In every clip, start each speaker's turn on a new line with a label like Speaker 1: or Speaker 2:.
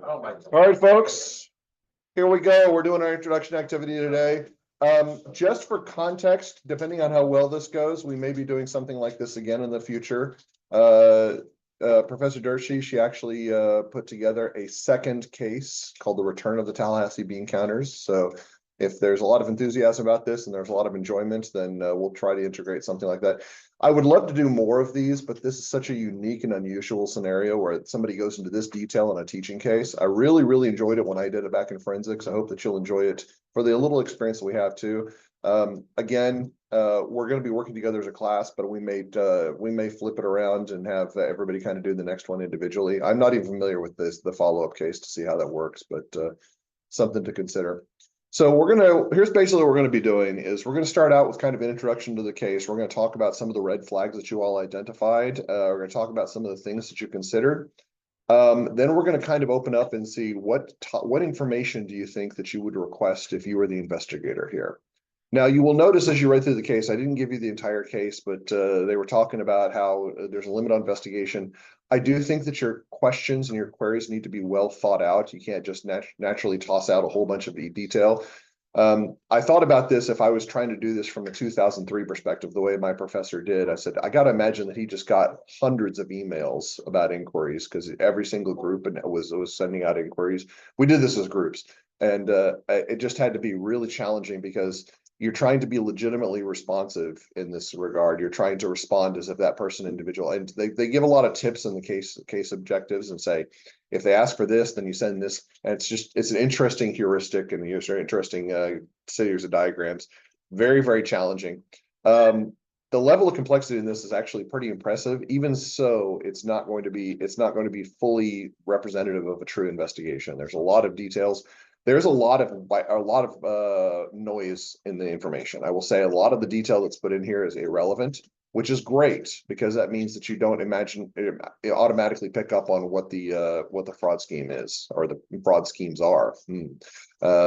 Speaker 1: All right, folks, here we go. We're doing our introduction activity today. Just for context, depending on how well this goes, we may be doing something like this again in the future. Professor Dershey, she actually put together a second case called The Return of the Tallahassee BeanCounters. So if there's a lot of enthusiasm about this and there's a lot of enjoyment, then we'll try to integrate something like that. I would love to do more of these, but this is such a unique and unusual scenario where somebody goes into this detail in a teaching case. I really, really enjoyed it when I did it back in forensics. I hope that you'll enjoy it for the little experience that we have too. Again, we're going to be working together as a class, but we may flip it around and have everybody kind of do the next one individually. I'm not even familiar with the follow-up case to see how that works, but something to consider. So here's basically what we're going to be doing is we're going to start out with kind of an introduction to the case. We're going to talk about some of the red flags that you all identified. We're going to talk about some of the things that you considered. Then we're going to kind of open up and see what information do you think that you would request if you were the investigator here. Now, you will notice as you read through the case, I didn't give you the entire case, but they were talking about how there's a limit on investigation. I do think that your questions and your queries need to be well thought out. You can't just naturally toss out a whole bunch of detail. I thought about this if I was trying to do this from a 2003 perspective, the way my professor did. I said, I got to imagine that he just got hundreds of emails about inquiries because every single group was sending out inquiries. We did this as groups, and it just had to be really challenging because you're trying to be legitimately responsive in this regard. You're trying to respond as if that person individual, and they give a lot of tips in the case objectives and say, if they ask for this, then you send this. And it's an interesting heuristic and it's very interesting series of diagrams. Very, very challenging. The level of complexity in this is actually pretty impressive. Even so, it's not going to be fully representative of a true investigation. There's a lot of details. There's a lot of noise in the information. I will say a lot of the detail that's put in here is irrelevant, which is great because that means that you don't automatically pick up on what the fraud scheme is or the fraud schemes are.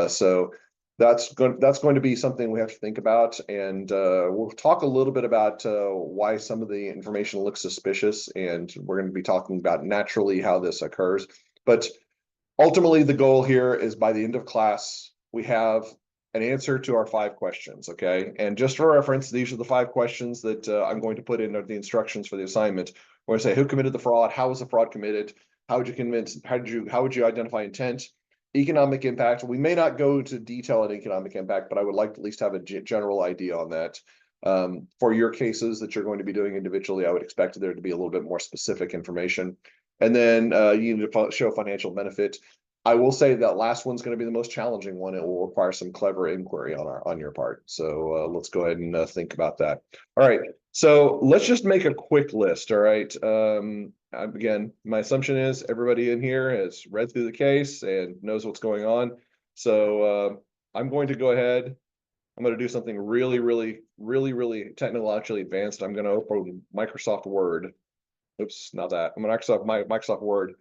Speaker 1: So that's going to be something we have to think about, and we'll talk a little bit about why some of the information looks suspicious, and we're going to be talking about naturally how this occurs. But ultimately, the goal here is by the end of class, we have an answer to our 5 questions, okay? And just for reference, these are the 5 questions that I'm going to put in the instructions for the assignment. We're going to say who committed the fraud, how was the fraud committed, how would you identify intent, economic impact. We may not go into detail on economic impact, but I would like to at least have a general idea on that. For your cases that you're going to be doing individually, I would expect there to be a little bit more specific information. And then you need to show financial benefit. I will say that last one's going to be the most challenging one. It will require some clever inquiry on your part. So let's go ahead and think about that. All right. So let's just make a quick list. All right. Again, my assumption is everybody in here has read through the case and knows what's going on. So I'm going to go ahead. I'm going to do something really, really, really, really technologically advanced. I'm going to open Microsoft Word. Oops, not that. I'm going to Microsoft Word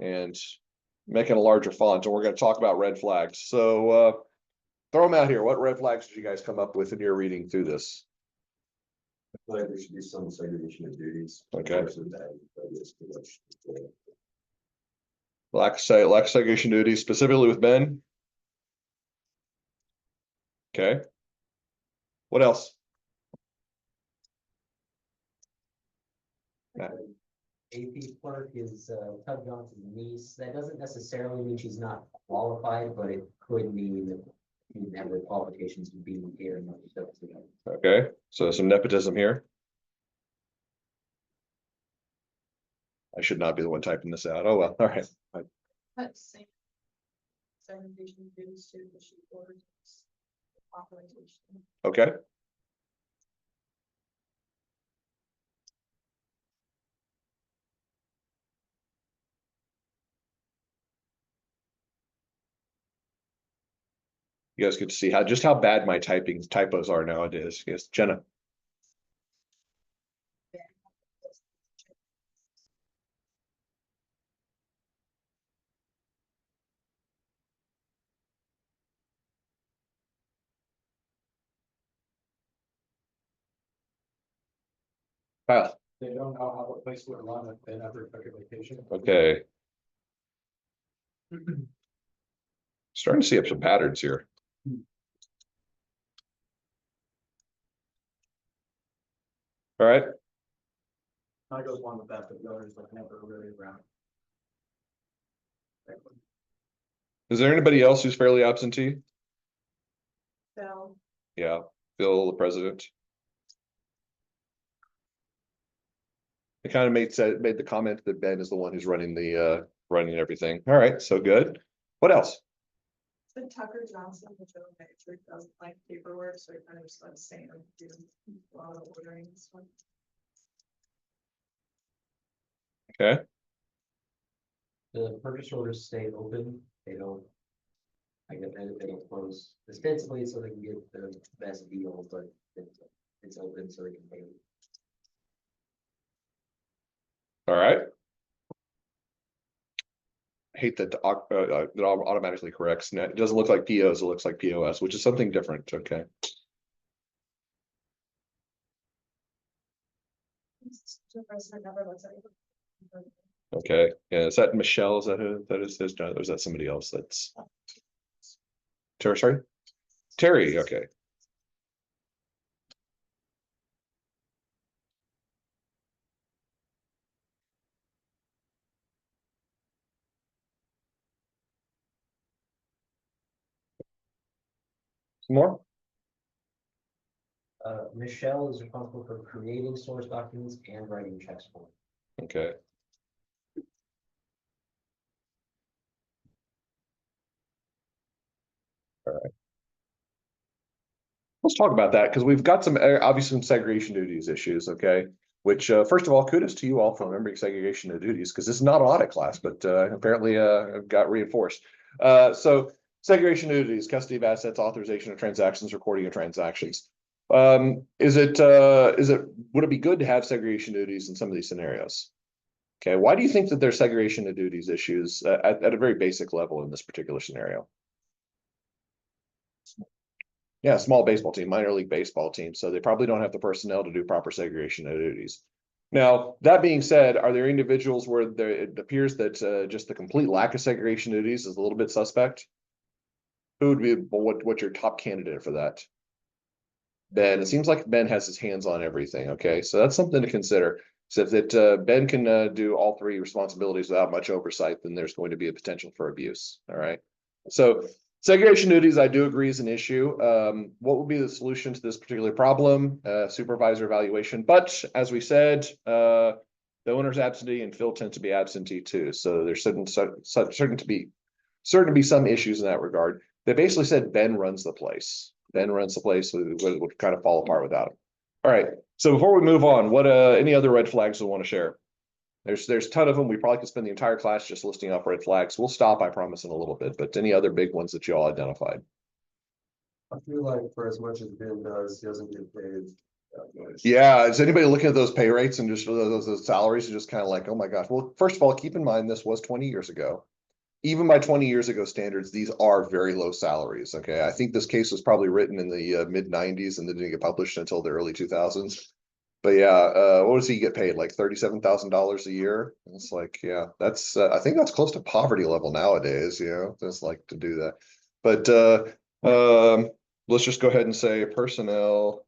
Speaker 1: and make it a larger font, and we're going to talk about red flags. So throw them out here. What red flags did you guys come up with in your reading through this?
Speaker 2: I feel like there should be some segregation of duties.
Speaker 1: Okay. Lack of segregation duties, specifically with men. Okay. What else?
Speaker 3: AP clerk is Tug Johnson's niece. That doesn't necessarily mean she's not qualified, but it could mean that she didn't have the qualifications to be here.
Speaker 1: Okay, so some nepotism here. I should not be the one typing this out. Oh well, all right.
Speaker 4: That's same segregation duties too, but she orders authorization.
Speaker 1: Okay. You guys get to see how bad my typos are nowadays. Yes, Jenna. Kyle.
Speaker 2: They don't know how the place would run if they never took a vacation.
Speaker 1: Okay. Starting to see up some patterns here. All right,
Speaker 2: I go along with that, but the others like never really around.
Speaker 1: is there anybody else who's fairly absentee?
Speaker 4: So,
Speaker 1: Yeah, Phil, the president. It kind of made the comment that Ben is the one who's running everything. All right, so good. What else?
Speaker 4: the Tucker Johnson, the general manager, doesn't like paperwork, so he kind of just lets Sam do a lot of ordering this one.
Speaker 1: Okay,
Speaker 3: The purchase orders stay open, they don't. I get that they don't close ostensibly so they can get the best deal, but it's open so they can pay.
Speaker 1: all right. I hate that it automatically corrects. It doesn't look like POs, it looks like POS, which is something different. Okay.
Speaker 4: The president never lets anyone.
Speaker 1: Okay, yeah, is that Michelle? Is that who that is? Or is that somebody else? That's Terry, sorry? Terry, okay. Some more?
Speaker 3: Michelle is responsible for creating source documents and writing checks for it.
Speaker 1: Okay. All right. Let's talk about that because we've got some obviously some segregation duties issues, okay? Which first of all, kudos to you all for remembering segregation of duties because this is not an audit class, but apparently got reinforced. So segregation of duties, custody of assets, authorization of transactions, recording of transactions. Would it be good to have segregation duties in some of these scenarios? Okay, why do you think that there's segregation of duties issues at a very basic level in this particular scenario? Yeah, small baseball team, minor league baseball team, so they probably don't have the personnel to do proper segregation of duties. Now, that being said, are there individuals where it appears that just the complete lack of segregation of duties is a little bit suspect? Who would be what's your top candidate for that? Ben, it seems like Ben has his hands on everything. Okay, so that's something to consider. So if that Ben can do all three responsibilities without much oversight, then there's going to be a potential for abuse. All right. So segregation duties, I do agree, is an issue. What would be the solution to this particular problem? Supervisor evaluation. But as we said, the owner's absentee and Phil tend to be absentee too. So there's certain to be some issues in that regard. They basically said Ben runs the place. Ben runs the place, so it would kind of fall apart without him. All right. So before we move on, what any other red flags we want to share? There's a ton of them. We probably could spend the entire class just listing off red flags. We'll stop, I promise, in a little bit. But any other big ones that you all identified?
Speaker 2: I feel like for as much as Ben does, he doesn't get paid that much.
Speaker 1: Yeah, is anybody looking at those pay rates and just those salaries and just kind of like, oh my gosh? Well, first of all, keep in mind this was 20 years ago. Even by 20 years ago standards, these are very low salaries. Okay, I think this case was probably written in the mid 90s and then didn't get published until the early 2000s. But yeah, what does he get paid? Like $37,000 a year? It's like, yeah, that's I think that's close to poverty level nowadays. You know, just like to do that. But let's just go ahead and say personnel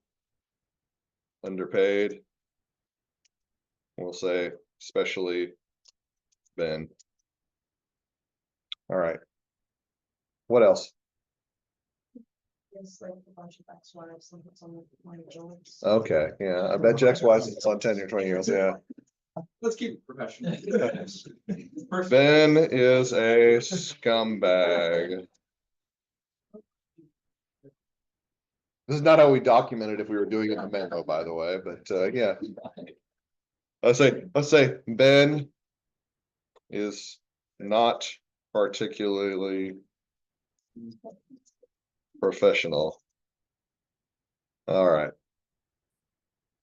Speaker 1: underpaid. We'll say especially Ben. All right. What else?
Speaker 4: It's like a bunch of ex-wives and it's on the money bills.
Speaker 1: Okay, yeah, I bet you ex-wives it's on 10 or 20 years, yeah.
Speaker 2: Let's keep it professional.
Speaker 1: Ben is a scumbag. This is not how we document it if we were doing it in a memo, by the way, but yeah. Let's say Ben is not particularly professional. All right.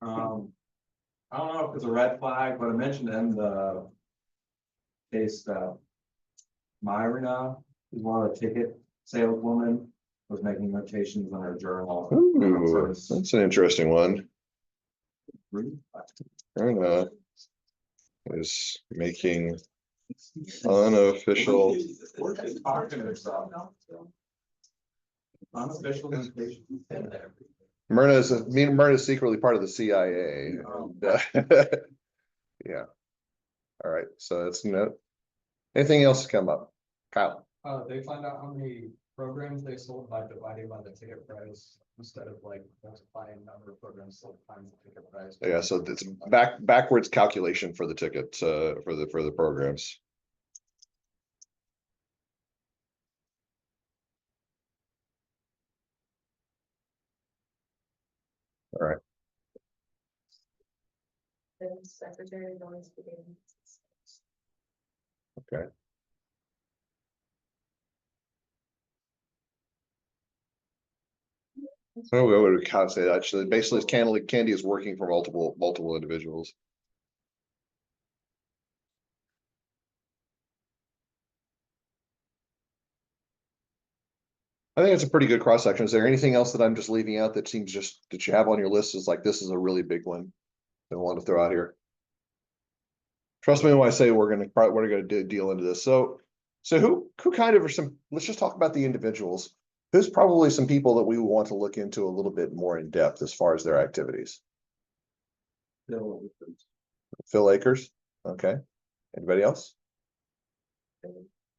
Speaker 2: I don't know if it's a red flag, but I mentioned in the case that Myrna is one of the ticket saleswoman was making notations on her journal.
Speaker 1: Ooh, that's an interesting one. Erna is making Unofficial.
Speaker 2: We're just talking to ourselves. Unofficial invitation.
Speaker 1: Myrna is secretly part of the CIA. Yeah. All right, so that's note. Anything else come up? Kyle?
Speaker 5: They find out how many programs they sold by dividing by the ticket price instead of like multiplying number of programs sold times the ticket price.
Speaker 1: Yeah, so it's backwards calculation for the ticket, for the programs. All right.
Speaker 4: The secretary of always beginning.
Speaker 1: Okay. Oh, what would we kind of say? Actually, basically, Candy is working for multiple individuals. I think it's a pretty good cross section. Is there anything else that I'm just leaving out that seems just that you have on your list is like this is a really big one that I want to throw out here? Trust me when I say we're gonna deal into this. So who kind of are some? Let's just talk about the individuals. Who's probably some people that we want to look into a little bit more in depth as far as their activities? Phil Akers. Okay. Anybody else?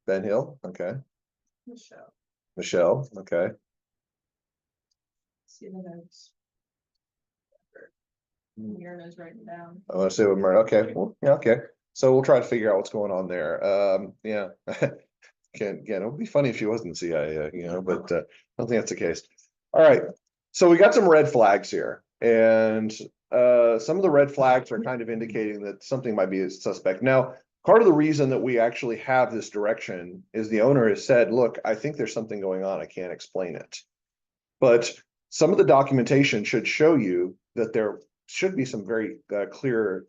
Speaker 1: Ben Hill. Okay.
Speaker 4: Michelle,
Speaker 1: Michelle. Okay.
Speaker 4: see the notes. Myrna's writing down.
Speaker 1: I want to say with Myrna. Okay. Well, yeah. Okay. So we'll try to figure out what's going on there. Yeah. It would be funny if she wasn't CIA, but I don't think that's the case. All right. So we got some red flags here, and some of the red flags are kind of indicating that something might be a suspect. Now, part of the reason that we actually have this direction is the owner has said, look, I think there's something going on. I can't explain it. But some of the documentation should show you that there should be some very clear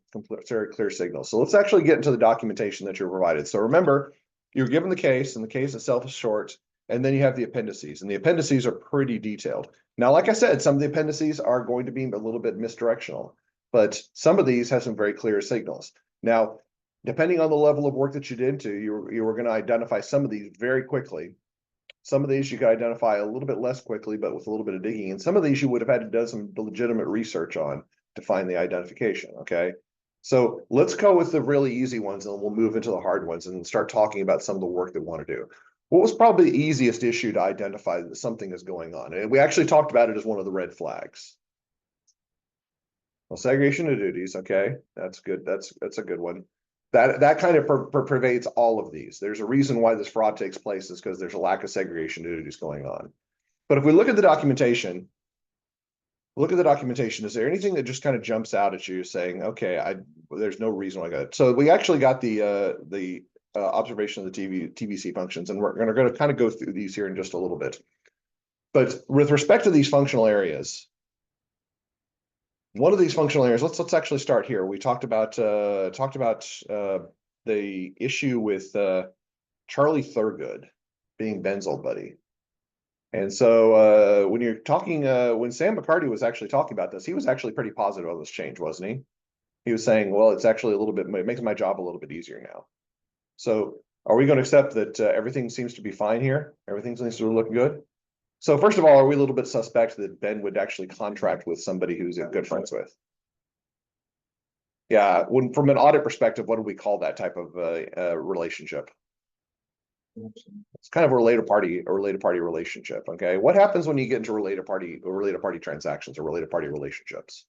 Speaker 1: signals. So let's actually get into the documentation that you're provided. So remember, you're given the case, and the case itself is short, and then you have the appendices, and the appendices are pretty detailed. Now, like I said, some of the appendices are going to be a little bit misdirectional, but some of these have some very clear signals. Now, depending on the level of work that you did into, you were going to identify some of these very quickly. Some of these you could identify a little bit less quickly, but with a little bit of digging. And some of these you would have had to do some legitimate research on to find the identification. Okay. So let's go with the really easy ones, and we'll move into the hard ones and start talking about some of the work that we want to do. What was probably the easiest issue to identify that something is going on? And we actually talked about it as one of the red flags. Well, segregation of duties. Okay. That's good. That's a good one. That kind of pervades all of these. There's a reason why this fraud takes place is because there's a lack of segregation duties going on. But if we look at the documentation, is there anything that just kind of jumps out at you saying, okay, there's no reason why I got it. So we actually got the observation of the TBC functions, and we're going to kind of go through these here in just a little bit. But with respect to these functional areas, one of these functional areas, let's actually start here. We talked about the issue with Charlie Thurgood being Ben's old buddy. And so when you're talking, when Sam McCarty was actually talking about this, he was actually pretty positive on this change, wasn't he? He was saying, well, it's actually it makes my job a little bit easier now. So are we going to accept that everything seems to be fine here? Everything seems to look good? So first of all, are we a little bit suspect that Ben would actually contract with somebody who's good friends with? Yeah, from an audit perspective, what do we call that type of relationship? It's kind of a related party relationship. Okay, what happens when you get into related party transactions or related party relationships?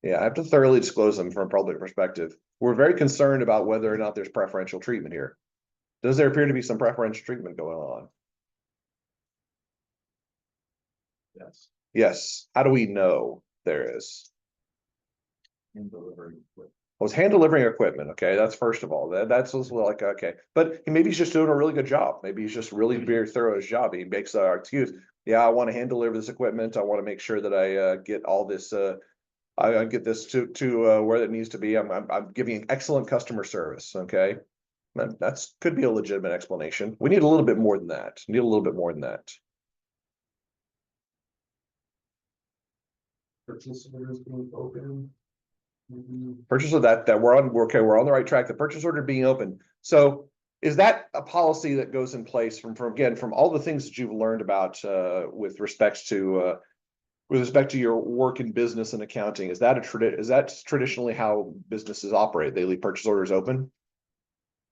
Speaker 1: Yeah, I have to thoroughly disclose them from a public perspective. We're very concerned about whether or not there's preferential treatment here. Does there appear to be some preferential treatment going on?
Speaker 2: Yes.
Speaker 1: Yes. How do we know there is?
Speaker 2: In delivery.
Speaker 1: Was hand delivering equipment. Okay, that's first of all. That's also like, okay, but maybe he's just doing a really good job. Maybe he's just really very thorough at his job. He makes our excuse. Yeah, I want to hand deliver this equipment. I want to make sure that I get all this. I get this to where it needs to be. I'm giving excellent customer service. Okay, that's could be a legitimate explanation. We need a little bit more than that. We need a little bit more than that.
Speaker 5: Purchase orders being open.
Speaker 1: Purchase of that we're okay, we're on the right track, the purchase order being open. So is that a policy that goes in place from again, from all the things that you've learned about with respect to your work in business and accounting? Is that is that traditionally how businesses operate? They leave purchase orders open?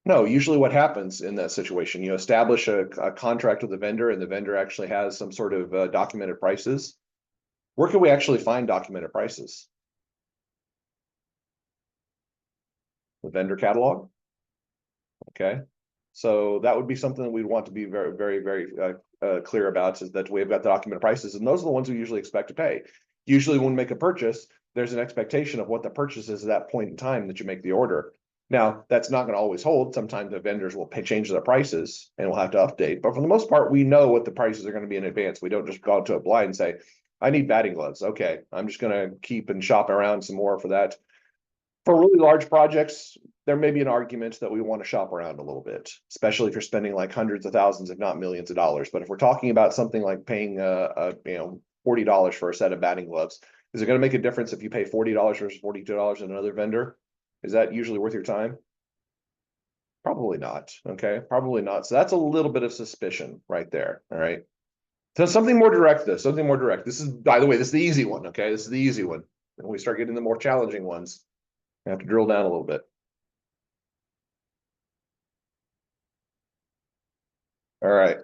Speaker 1: No, usually what happens in that situation, you establish a contract with the vendor and the vendor actually has some sort of documented prices. Where can we actually find documented prices? The vendor catalog. Okay, so that would be something that we'd want to be very, very, very clear about, is that we've got the documented prices, and those are the ones we usually expect to pay. Usually when we make a purchase, there's an expectation of what the purchase is at that point in time that you make the order. Now, that's not going to always hold. Sometimes the vendors will change their prices and we'll have to update. But for the most part, we know what the prices are going to be in advance. We don't just go out to a blind and say, I need batting gloves. Okay, I'm just going to keep and shop around some more for that. For really large projects, there may be an argument that we want to shop around a little bit, especially if you're spending like hundreds of thousands, if not millions of dollars. But if we're talking about something like paying $40 for a set of batting gloves, is it going to make a difference if you pay $40 versus $42 in another vendor? Is that usually worth your time? Probably not. Okay, probably not. So that's a little bit of suspicion right there. All right. So something more direct, something more direct. This is, by the way, this is the easy one. Okay, this is the easy one. When we start getting the more challenging ones, we have to drill down a little bit. All right.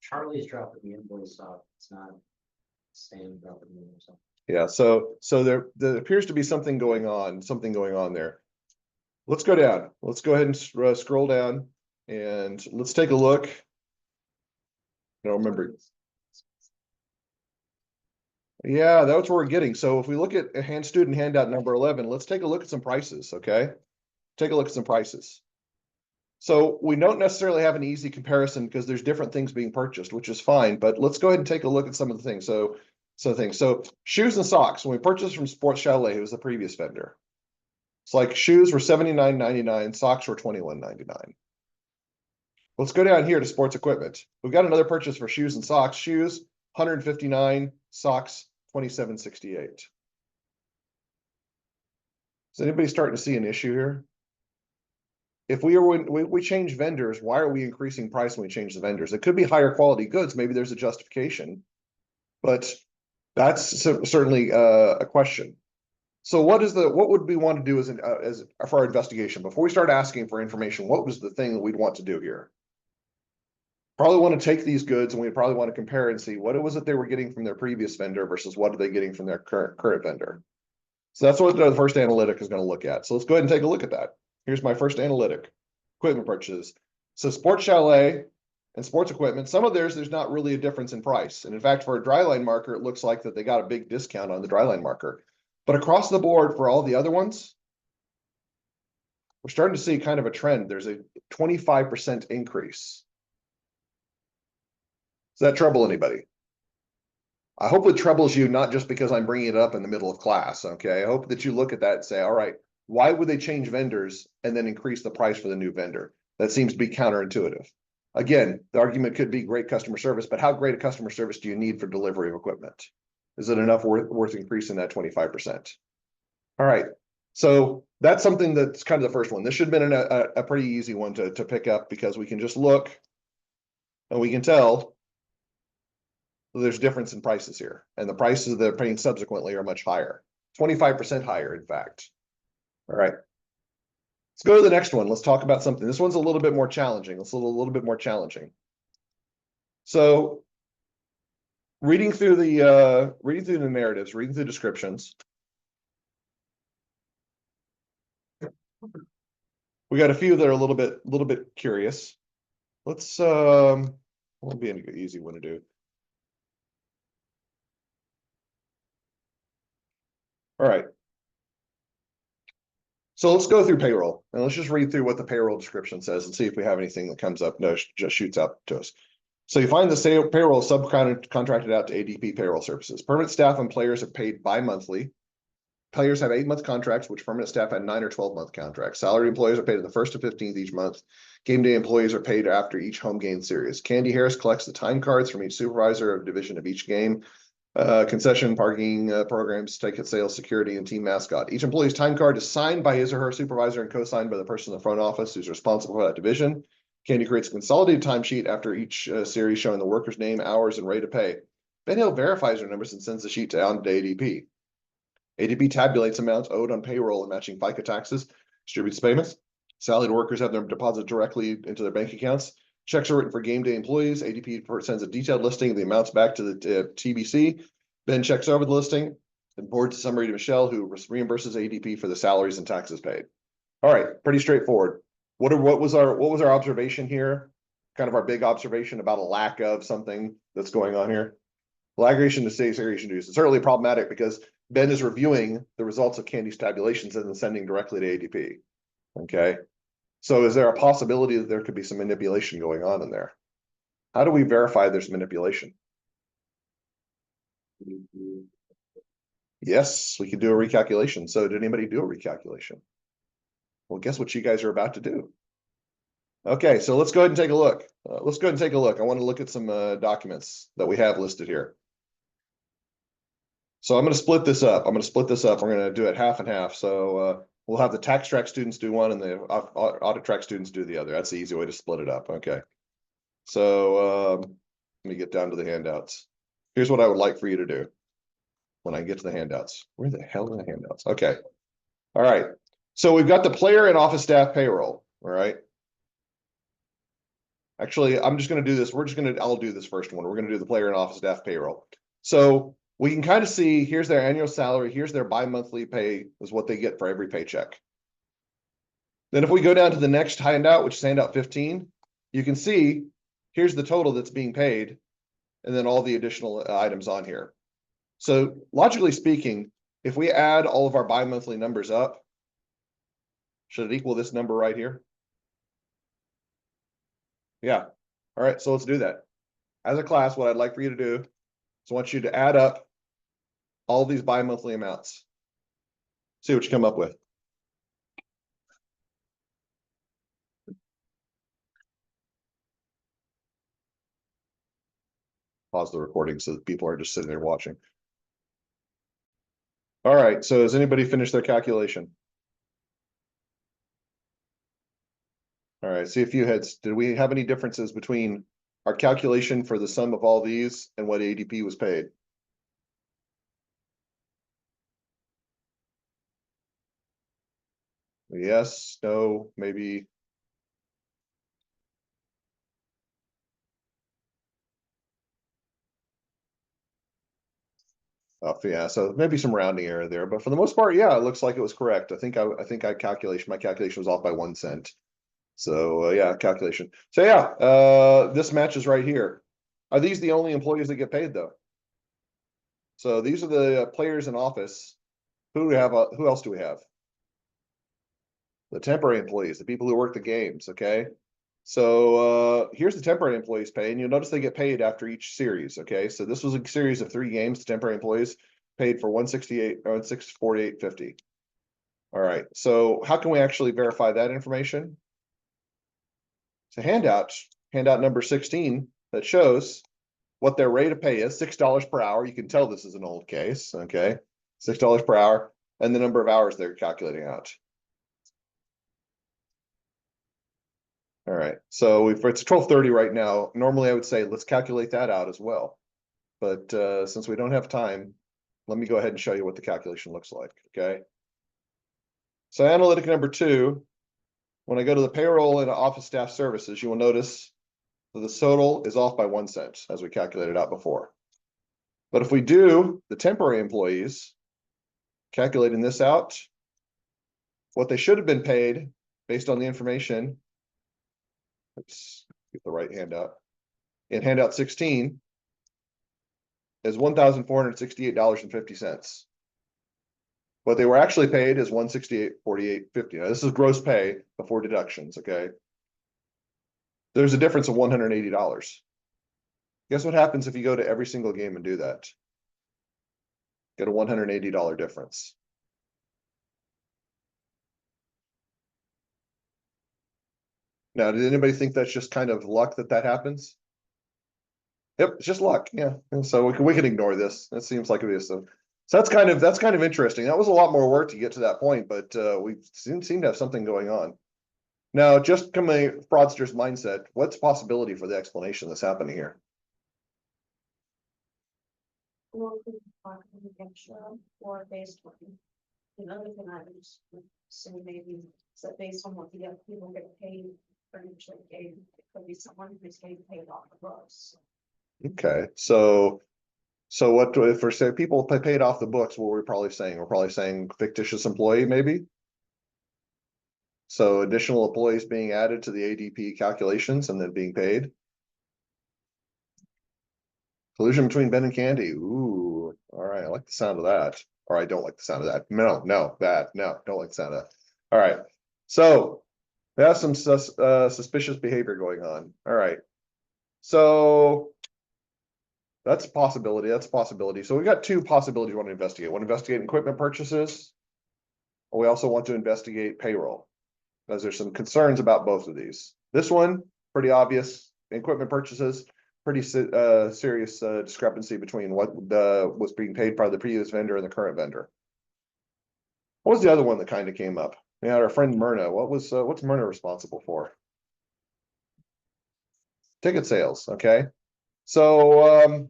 Speaker 3: Charlie's dropping the invoice off. It's not Sam dropping the invoice off.
Speaker 1: Yeah, so there appears to be something going on there. Let's go down. Let's go ahead and scroll down and let's take a look. I don't remember. Yeah, that's what we're getting. So if we look at student handout number 11, let's take a look at some prices, okay? Take a look at some prices. So we don't necessarily have an easy comparison because there's different things being purchased, which is fine, but let's go ahead and take a look at some of the things. So shoes and socks, when we purchased from Sports Chalet, who was the previous vendor. It's like shoes were $79.99, socks were $21.99. Let's go down here to sports equipment. We've got another purchase for shoes and socks. Shoes, $159, socks, $27.68. Is anybody starting to see an issue here? If we change vendors, why are we increasing price when we change the vendors? It could be higher quality goods. Maybe there's a justification, but that's certainly a question. So what would we want to do as for our investigation before we start asking for information? What was the thing that we'd want to do here? Probably want to take these goods and we probably want to compare and see what was it they were getting from their previous vendor versus what are they getting from their current vendor. So that's what the first analytic is going to look at. So let's go ahead and take a look at that. Here's my first analytic, equipment purchases. So Sports Chalet and sports equipment, some of there's not really a difference in price. And in fact, for a dryline marker, it looks like that they got a big discount on the dryline marker. But across the board for all the other ones, we're starting to see kind of a trend. There's a 25% increase. Does that trouble anybody? I hope it troubles you, not just because I'm bringing it up in the middle of class, okay? I hope that you look at that and say, all right, why would they change vendors and then increase the price for the new vendor? That seems to be counterintuitive. Again, the argument could be great customer service, but how great a customer service do you need for delivery of equipment? Is it enough worth increasing that 25%? All right, so that's something that's kind of the first one. This should have been a pretty easy one to pick up because we can just look and we can tell there's difference in prices here. And the prices they're paying subsequently are much higher, 25% higher, in fact. All right. Let's go to the next one. Let's talk about something. This one's a little bit more challenging. It's a little bit more challenging. So reading through the narratives, reading through descriptions. We got a few that are a little bit curious. Let's won't be an easy one to do. All right. So let's go through payroll and let's just read through what the payroll description says and see if we have anything that comes up, just shoots up to us. So you find the payroll subcontracted out to ADP payroll services. Permanent staff and players are paid bi-monthly. Players have 8-month contracts, which permanent staff had 9 or 12-month contracts. Salary employees are paid on the 1st to 15th each month. Game day employees are paid after each home game series. Candy Harris collects the time cards from each supervisor of division of each game. Concession, parking, programs, ticket sales, security, and team mascot. Each employee's time card is signed by his or her supervisor and co-signed by the person in the front office who's responsible for that division. Candy creates a consolidated timesheet after each series showing the worker's name, hours, and rate of pay. Ben Hill verifies their numbers and sends the sheet down to ADP. ADP tabulates amounts owed on payroll and matching FICA taxes, distributes payments. Salaried workers have them deposited directly into their bank accounts. Checks are written for game day employees. ADP sends a detailed listing of the amounts back to the TBC. Ben checks over the listing and forwards a summary to Michelle, who reimburses ADP for the salaries and taxes paid. All right, pretty straightforward. What was our observation here? Kind of our big observation about a lack of something that's going on here. Well, aggregation to segregation dues is certainly problematic because Ben is reviewing the results of Candy's tabulations and then sending directly to ADP. Okay. So is there a possibility that there could be some manipulation going on in there? How do we verify there's manipulation? Yes, we could do a recalculation. So did anybody do a recalculation? Well, guess what you guys are about to do? Okay, so let's go ahead and take a look. I want to look at some documents that we have listed here. So I'm going to split this up. We're going to do it half and half. So we'll have the tax track students do one and the audit track students do the other. That's the easy way to split it up. Okay. So let me get down to the handouts. Here's what I would like for you to do when I get to the handouts. Where the hell are the handouts? Okay. All right. So we've got the player and office staff payroll. All right. Actually, I'm just going to do this. I'll do this first one. We're going to do the player and office staff payroll. So we can kind of see, here's their annual salary. Here's their bi-monthly pay is what they get for every paycheck. Then if we go down to the next handout, which is handout 15, you can see here's the total that's being paid and then all the additional items on here. So logically speaking, if we add all of our bi-monthly numbers up, should it equal this number right here? Yeah. All right, so let's do that. As a class, what I'd like for you to do is I want you to add up all these bi-monthly amounts. See what you come up with. Pause the recording so that people are just sitting there watching. All right, so has anybody finished their calculation? All right, see a few heads. Did we have any differences between our calculation for the sum of all these and what ADP was paid? Yes, no, maybe. Yeah, so maybe some rounding error there, but for the most part, yeah, it looks like it was correct. I think my calculation was off by 1 cent. So yeah, calculation. So yeah, this matches right here. Are these the only employees that get paid though? So these are the players in office. Who else do we have? The temporary employees, the people who work the games. Okay. So here's the temporary employees pay, and you'll notice they get paid after each series. Okay, so this was a series of 3 games. The temporary employees paid for 168 or 648.50. All right, so how can we actually verify that information? So handout number 16 that shows what their rate of pay is, $6 per hour. You can tell this is an old case. Okay, $6 per hour, and the number of hours they're calculating out. All right, so it's 12:30 right now. Normally I would say let's calculate that out as well. But since we don't have time, let me go ahead and show you what the calculation looks like, okay? So analytic number 2, when I go to the payroll and office staff services, you will notice that the total is off by 1 cent as we calculated out before. But if we do the temporary employees, calculating this out, what they should have been paid based on the information, let's get the right handout, in handout 16, is $1,468.50. What they were actually paid is $168.48.50. Now, this is gross pay before deductions, okay? There's a difference of $180. Guess what happens if you go to every single game and do that? Get a $180 difference. Now, did anybody think that's just kind of luck that happens? Yep, it's just luck, yeah, and so we can ignore this, it seems like it is, so. So that's kind of interesting, that was a lot more work to get to that point, but we seem to have something going on. Now, just from a fraudster's mindset, what's the possibility for the explanation that's happening here?
Speaker 6: Or could talk to the extra or based on. Another thing I was saying maybe is that based on what the other people get paid, financially gain, it could be someone who's getting paid off the books.
Speaker 1: Okay, so what if we're saying people paid off the books, what we're probably saying? We're probably saying fictitious employee, maybe? So additional employees being added to the ADP calculations and then being paid? Collusion between Ben and Candy, ooh, all right, I like the sound of that, or I don't like the sound of that, no, bad, no, don't like the sound of that. All right, so we have some suspicious behavior going on, all right. So that's a possibility, so we got two possibilities we want to investigate. We want to investigate equipment purchases. We also want to investigate payroll, because there's some concerns about both of these. This one, pretty obvious, equipment purchases, pretty serious discrepancy between what was being paid by the previous vendor and the current vendor. What was the other one that kind of came up? We had our friend Myrna. What's Myrna responsible for? Ticket sales, okay. So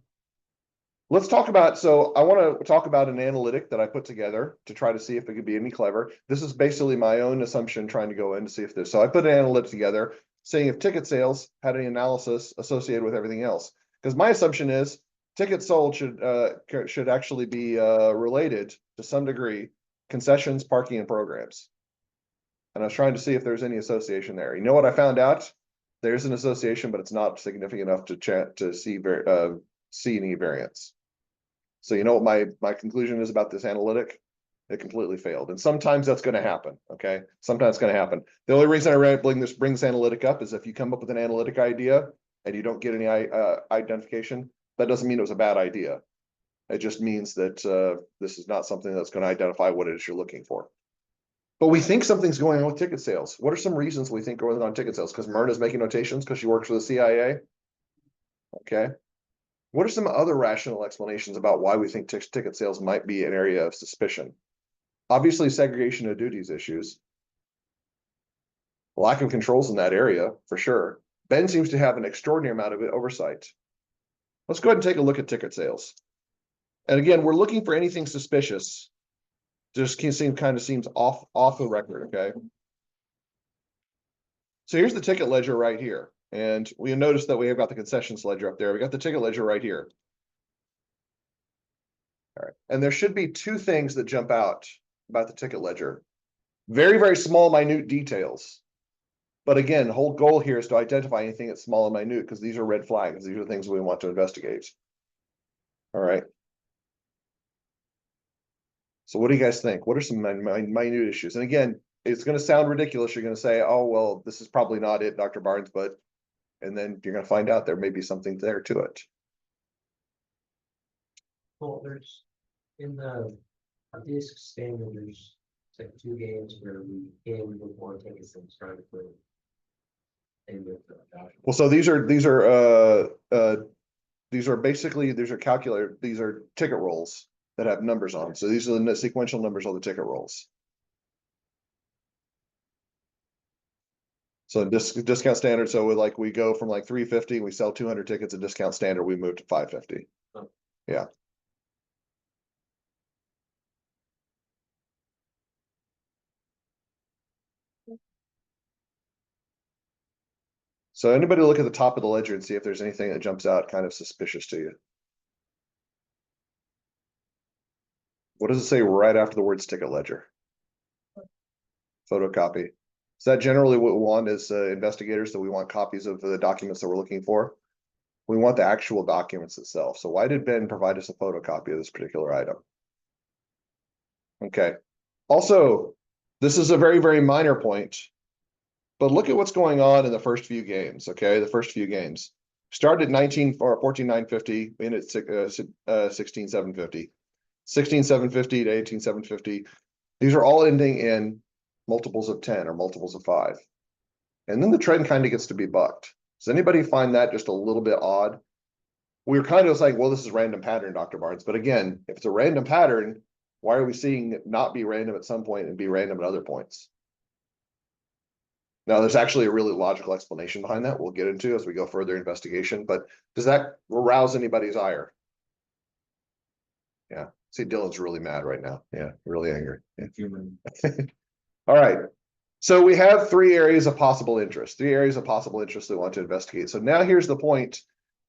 Speaker 1: let's talk about, so I want to talk about an analytic that I put together to try to see if it could be any clever. This is basically my own assumption trying to go in to see if there's, so I put an analytic together saying if ticket sales had any analysis associated with everything else. Because my assumption is tickets sold should actually be related to some degree, concessions, parking, and programs. And I was trying to see if there's any association there. You know what I found out? There's an association, but it's not significant enough to see any variance. So you know what my conclusion is about this analytic? It completely failed. And sometimes that's going to happen. Okay. Sometimes it's going to happen. The only reason I bring this analytic up is if you come up with an analytic idea and you don't get any identification, that doesn't mean it was a bad idea. It just means that this is not something that's going to identify what it is you're looking for. But we think something's going on with ticket sales. What are some reasons we think going on ticket sales? Because Myrna's making notations because she works for the CIA. Okay. What are some other rational explanations about why we think ticket sales might be an area of suspicion? Obviously, segregation of duties issues. Lack of controls in that area, for sure. Ben seems to have an extraordinary amount of oversight. Let's go ahead and take a look at ticket sales. And again, we're looking for anything suspicious. Just kind of seems off the record, okay? So here's the ticket ledger right here. And we notice that we have got the concessions ledger up there. We got the ticket ledger right here. All right, and there should be two things that jump out about the ticket ledger. Very, very small, minute details. But again, the whole goal here is to identify anything that's small and minute because these are red flags. These are things we want to investigate. All right. So what do you guys think? What are some minute issues? And again, it's going to sound ridiculous. You're going to say, oh, well, this is probably not it, Dr. Barnes, but, and then you're going to find out there may be something there to it.
Speaker 3: Well, there's in the disc standard, there's like 2 games where we came before tickets and started to put in with
Speaker 1: well, so these are basically, these are ticket rolls that have numbers on them. So these are the sequential numbers on the ticket rolls. So discount standard, so we go from like 350, we sell 200 tickets at discount standard, we move to 550.
Speaker 3: Oh.
Speaker 1: Yeah. So anybody look at the top of the ledger and see if there's anything that jumps out kind of suspicious to you. What does it say right after the words ticket ledger? Photocopy. Is that generally what we want as investigators, that we want copies of the documents that we're looking for? We want the actual documents itself. So why did Ben provide us a photocopy of this particular item? Okay. Also, this is a very, very minor point, but look at what's going on in the first few games, okay? The first few games. Started at 14,950, in at 16,750. 16,750 to 18,750. These are all ending in multiples of 10 or multiples of 5. And then the trend kind of gets to be bucked. Does anybody find that just a little bit odd? we're kind of saying, well, this is random pattern, Dr. Barnes. But again, if it's a random pattern, why are we seeing it not be random at some point and be random at other points? Now, there's actually a really logical explanation behind that we'll get into as we go further investigation, but does that arouse anybody's ire? Yeah, see, Dylan's really mad right now. Yeah, really angry. Yeah.
Speaker 2: Human.
Speaker 1: All right. So we have 3 areas of possible interest, 3 areas of possible interest we want to investigate. So now here's the point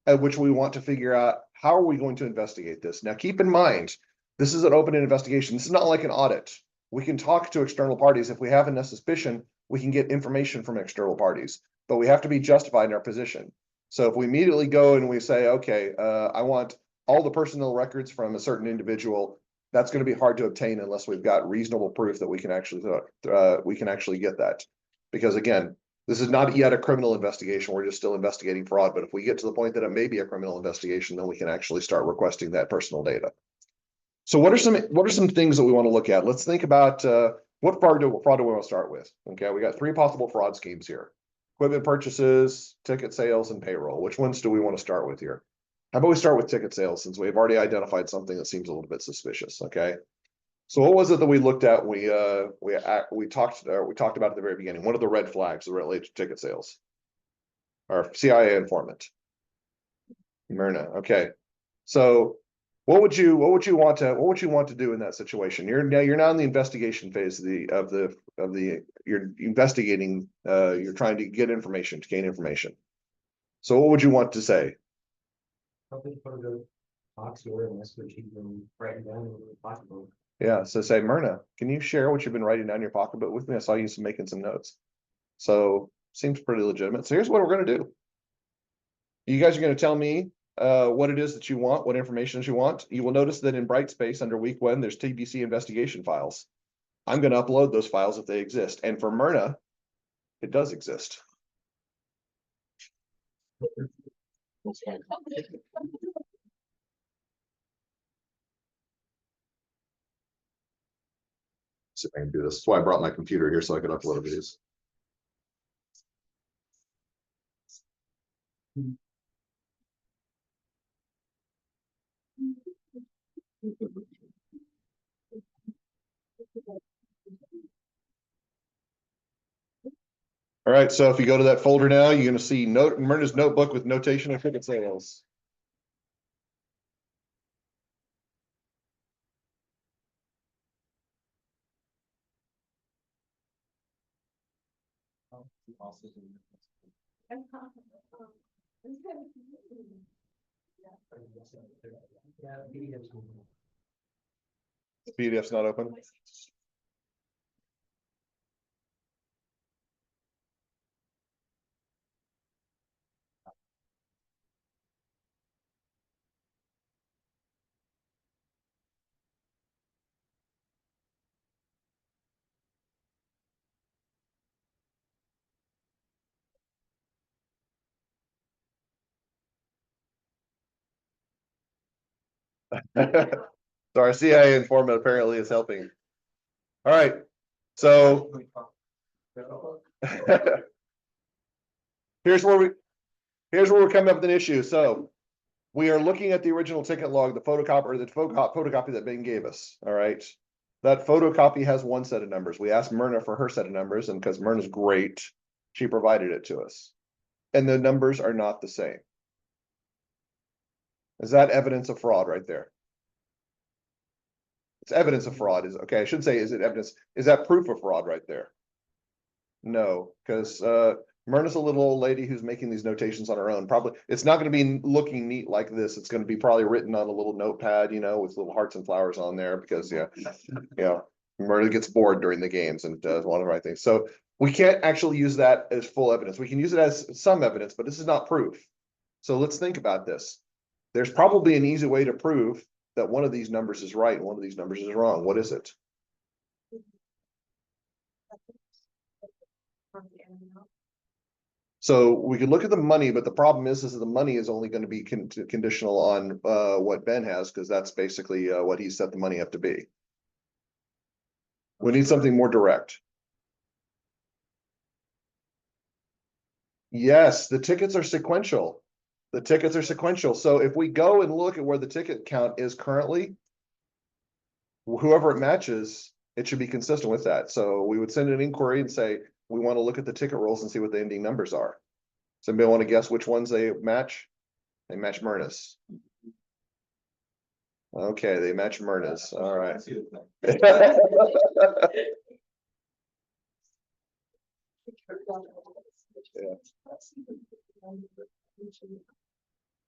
Speaker 1: at which we want to figure out how are we going to investigate this. Now, keep in mind, this is an open investigation. This is not like an audit. We can talk to external parties. If we have enough suspicion, we can get information from external parties, but we have to be justified in our position. So if we immediately go and we say, okay, I want all the personnel records from a certain individual, that's going to be hard to obtain unless we've got reasonable proof that we can actually get that. Because again, this is not yet a criminal investigation. We're just still investigating fraud. But if we get to the point that it may be a criminal investigation, then we can actually start requesting that personal data. So what are some things that we want to look at? Let's think about what fraud do we want to start with? Okay, we got 3 possible fraud schemes here: equipment purchases, ticket sales, and payroll. Which ones do we want to start with here? How about we start with ticket sales, since we've already identified something that seems a little bit suspicious. Okay, so what was it that we looked at? We talked about at the very beginning. What are the red flags that relate to ticket sales? Our CIA informant, Myrna. Okay, so what would you want to do in that situation? You're now in the investigation phase you're investigating. You're trying to get information, to gain information. So what would you want to say?
Speaker 3: Probably put a box or in this, which you can write down in the pocketbook.
Speaker 1: Yeah, so say, Myrna, can you share what you've been writing down in your pocketbook with me? I saw you making some notes. So seems pretty legitimate. So here's what we're going to do. You guys are going to tell me what it is that you want, what information you want. You will notice that in Brightspace under week 1, there's TBC investigation files. I'm going to upload those files if they exist. And for Myrna, it does exist. See if I can do this. That's why I brought my computer here so I could upload these. All right, so if you go to that folder now, you're going to see Myrna's notebook with notation of ticket sales.
Speaker 3: Yeah, PDFs.
Speaker 1: PDF's not open. So our CIA informant apparently is helping. All right, so here's where we're coming up with an issue. So we are looking at the original ticket log, the photocopy that Ben gave us. All right, that photocopy has one set of numbers. We asked Myrna for her set of numbers, and because Myrna's great, she provided it to us, and the numbers are not the same. Is that evidence of fraud right there? It's evidence of fraud. Is okay. I should say, is it evidence? Is that proof of fraud right there? No, because Myrna's a little old lady who's making these notations on her own. Probably it's not going to be looking neat like this. It's going to be probably written on a little notepad, with little hearts and flowers on there because Myrna gets bored during the games and does one of the right things. So we can't actually use that as full evidence. We can use it as some evidence, but this is not proof. So let's think about this. There's probably an easy way to prove that one of these numbers is right and one of these numbers is wrong. What is it? So we could look at the money, but the problem is that the money is only going to be conditional on what Ben has, because that's basically what he set the money up to be. We need something more direct. Yes, the tickets are sequential. The tickets are sequential. So if we go and look at where the ticket count is currently, whoever it matches, it should be consistent with that. So we would send an inquiry and say, we want to look at the ticket rolls and see what the ending numbers are. Somebody want to guess which ones they match? They match Myrna's. Okay, they match Myrna's. All right.
Speaker 2: I see the thing.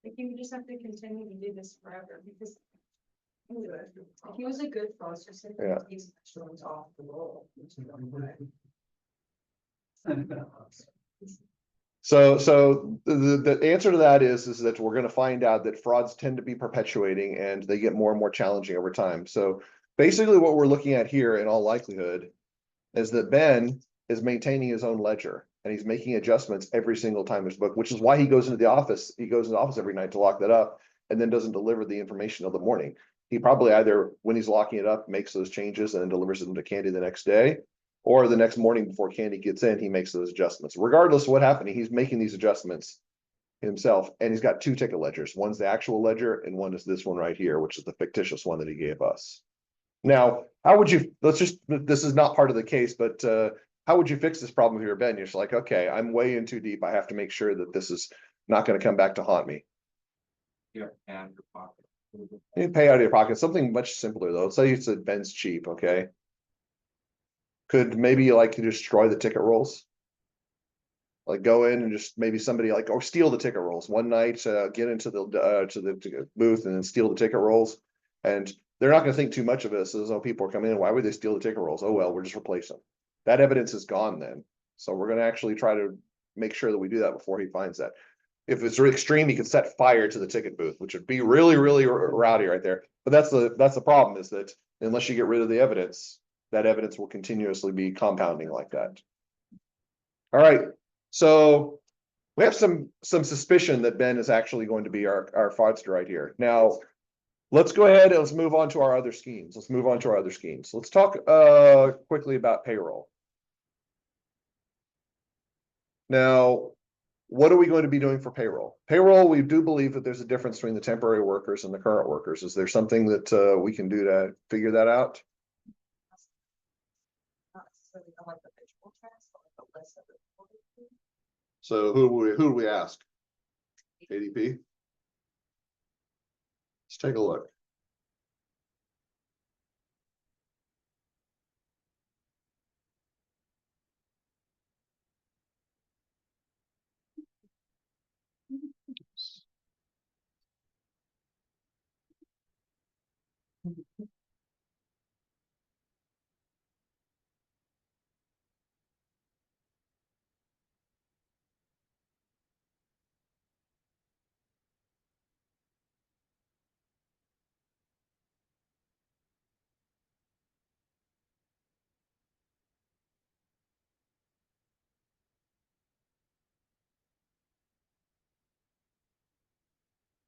Speaker 6: Like you just have to continue to do this forever because. He was a good foster center.
Speaker 1: Yeah.
Speaker 6: He's off the roll.
Speaker 1: So the answer to that is that we're going to find out that frauds tend to be perpetuating and they get more and more challenging over time. So basically what we're looking at here in all likelihood is that Ben is maintaining his own ledger and he's making adjustments every single time there's book, which is why he goes into the office. He goes into the office every night to lock that up and then doesn't deliver the information till the morning. He probably either, when he's locking it up, makes those changes and then delivers them to Candy the next day, or the next morning before Candy gets in, he makes those adjustments. Regardless of what happened, he's making these adjustments himself. And he's got two ticket ledgers. One's the actual ledger and one is this one right here, which is the fictitious one that he gave us. Now, how would you, this is not part of the case, but how would you fix this problem here, Ben? You're just like, okay, I'm way in too deep. I have to make sure that this is not going to come back to haunt me.
Speaker 2: Yeah, and your pocket.
Speaker 1: You pay out of your pocket, something much simpler though. Say you said Ben's cheap, okay? Could maybe like you destroy the ticket rolls? Like go in and just maybe somebody like, or steal the ticket rolls one night, get into the booth and then steal the ticket rolls. And they're not gonna think too much of it. So oh, people are coming in, why would they steal the ticket rolls? Oh, well, we're just replacing them. That evidence is gone then. So we're gonna actually try to make sure that we do that before he finds that. If it's really extreme, he could set fire to the ticket booth, which would be really, really rowdy right there. But that's the problem is that unless you get rid of the evidence, that evidence will continuously be compounding like that. All right, so we have some suspicion that Ben is actually going to be our fraudster right here. Now, let's go ahead and let's move on to our other schemes. Let's talk quickly about payroll. Now, what are we going to be doing for payroll? Payroll, we do believe that there's a difference between the temporary workers and the current workers. Is there something that we can do to figure that out? So who do we ask? ADP? Let's take a look.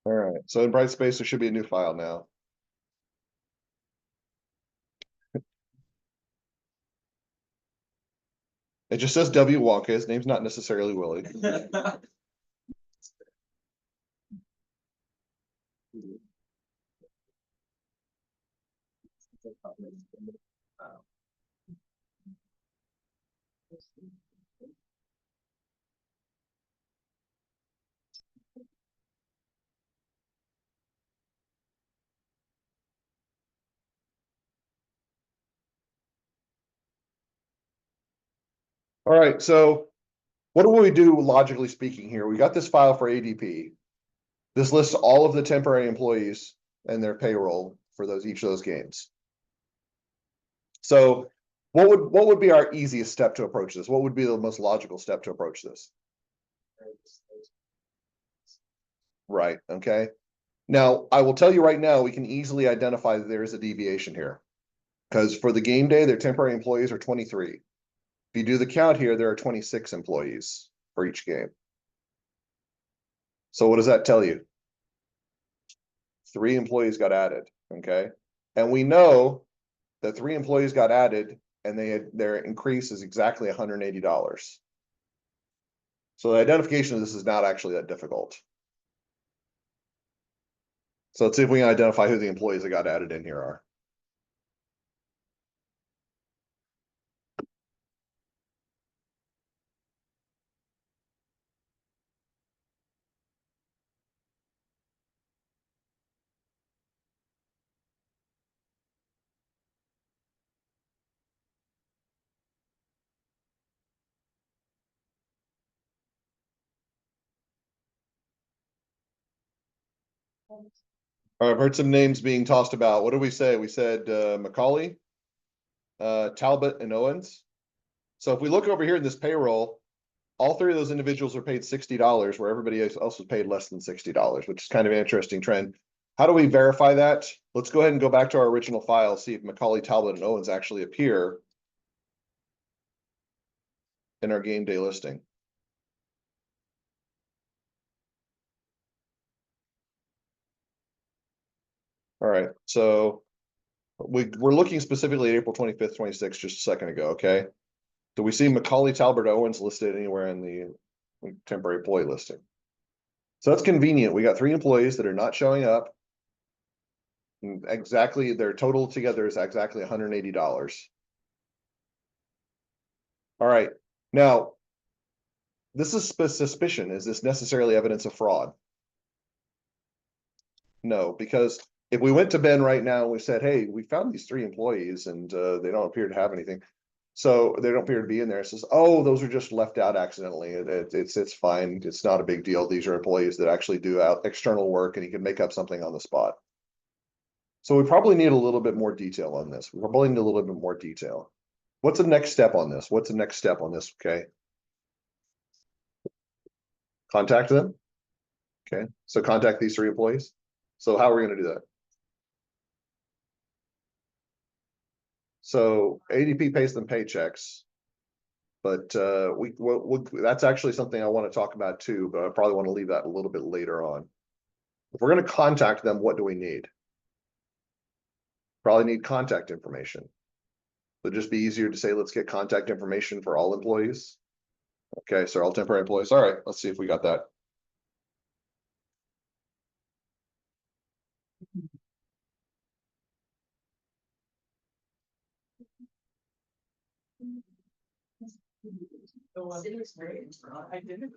Speaker 1: All right, so in Brightspace, there should be a new file now. It just says W Wonka. His name's not necessarily Willie. All right, so what do we do logically speaking here? We got this file for ADP. This lists all of the temporary employees and their payroll for each of those games. So what would be our easiest step to approach this? What would be the most logical step to approach this? Right, okay. Now, I will tell you right now, we can easily identify that there is a deviation here. Because for the game day, their temporary employees are 23. If you do the count here, there are 26 employees for each game. So what does that tell you? 3 employees got added, okay? And we know that 3 employees got added and their increase is exactly $180. So the identification of this is not actually that difficult. So let's see if we can identify who the employees that got added in here are. All right, I've heard some names being tossed about. What did we say? We said Macaulay, Talbot, and Owens. So if we look over here in this payroll, all three of those individuals are paid $60, where everybody else was paid less than $60, which is kind of an interesting trend. How do we verify that? Let's go ahead and go back to our original file, see if Macaulay, Talbot, and Owens actually appear in our game day listing. All right, so we're looking specifically at April 25th, 26th, just a second ago, okay? Do we see Macaulay, Talbot, Owens listed anywhere in the temporary employee listing? So that's convenient. We got 3 employees that are not showing up. And exactly, their total together is exactly $180. All right, now, this is suspicion. Is this necessarily evidence of fraud? No, because if we went to Ben right now and we said, hey, we found these 3 employees and they don't appear to have anything. So they don't appear to be in there. It says, oh, those are just left out accidentally. It's fine. It's not a big deal. These are employees that actually do out external work and you can make up something on the spot. So we probably need a little bit more detail on this. We probably need a little bit more detail. What's the next step on this? What's the next step on this? Okay. Contact them. Okay. So contact these 3 employees. So how are we going to do that? So ADP pays them paychecks. But that's actually something I want to talk about too, but I probably want to leave that a little bit later on. If we're going to contact them, what do we need? Probably need contact information. Would just be easier to say, let's get contact information for all employees. Okay, so all temporary employees. All right, let's see if we got that.
Speaker 4: I didn't.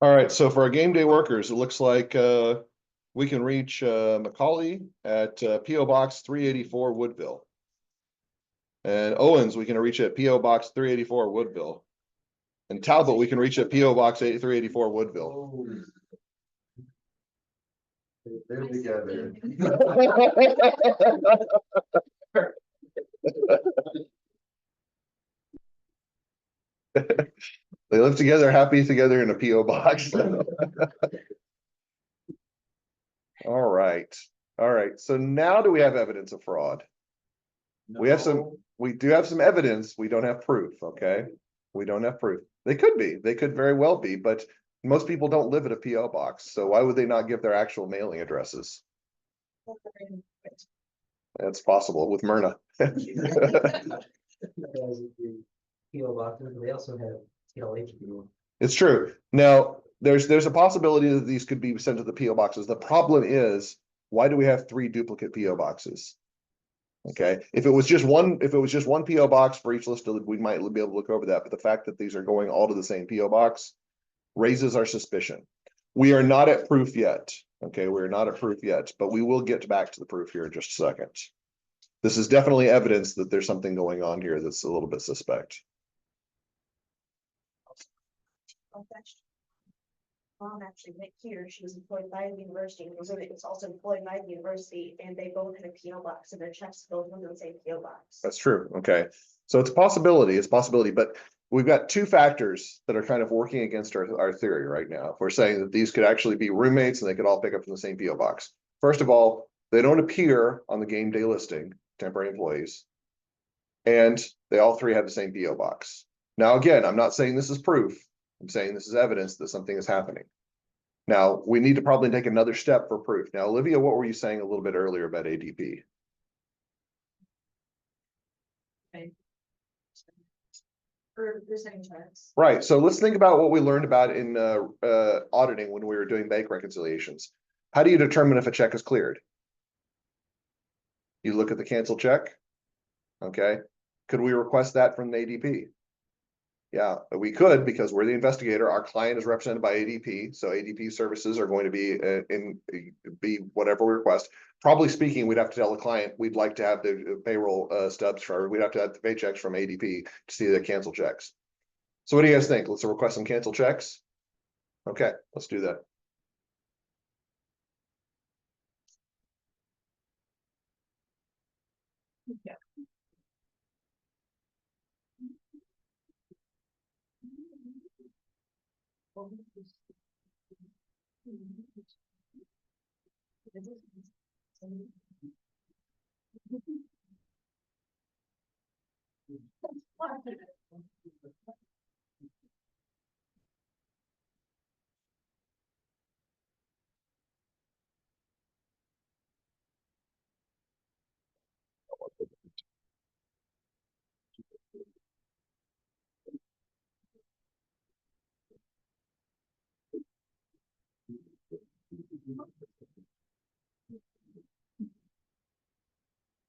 Speaker 4: All right, so for our game day workers, it looks like we can reach Macaulay at PO Box 384 Woodville. And Owens, we can reach at PO Box 384 Woodville. And Talbot, we can reach at PO Box 384 Woodville.
Speaker 2: They're together.
Speaker 1: They live together, happy together in a PO box. All right. All right. So now do we have evidence of fraud? We do have some evidence. We don't have proof. Okay. We don't have proof. They could be. They could very well be, but most people don't live at a PO box. So why would they not give their actual mailing addresses? That's possible with Myrna.
Speaker 3: PO boxes, they also have TLH.
Speaker 1: It's true. Now, there's a possibility that these could be sent to the PO boxes. The problem is, why do we have 3 duplicate PO boxes? Okay, if it was just one PO box for each list, we might be able to look over that. But the fact that these are going all to the same PO box raises our suspicion. We are not at proof yet. Okay, we're not at proof yet, but we will get back to the proof here in just a second. This is definitely evidence that there's something going on here that's a little bit suspect.
Speaker 6: Mom actually went here. She was employed by the university. Rosie was also employed by the university, and they both had a PO box, and their checks both went to the same PO box.
Speaker 1: That's true. Okay, so it's a possibility. It's a possibility, but
Speaker 4: we've got two factors that are kind of working against our theory right now. If we're saying that these could actually be roommates and they could all pick up from the same PO box. First of all, they don't appear on the game day listing, temporary employees. And they all three have the same PO box. Now, again, I'm not saying this is proof. I'm saying this is evidence that something is happening. Now, we need to probably take another step for proof. Now, Olivia, what were you saying a little bit earlier about ADP?
Speaker 6: For saying checks.
Speaker 4: Right, so let's think about what we learned about in auditing when we were doing bank reconciliations. How do you determine if a check is cleared? You look at the canceled check. Okay, could we request that from the ADP? Yeah, we could, because we're the investigator. Our client is represented by ADP, so ADP services are going to be whatever we request. Probably speaking, we'd have to tell the client we'd like to have the payroll stubs for, we'd have to have the paychecks from ADP to see the cancel checks. So what do you guys think? Let's request some cancel checks. Okay, let's do that.
Speaker 6: Yeah.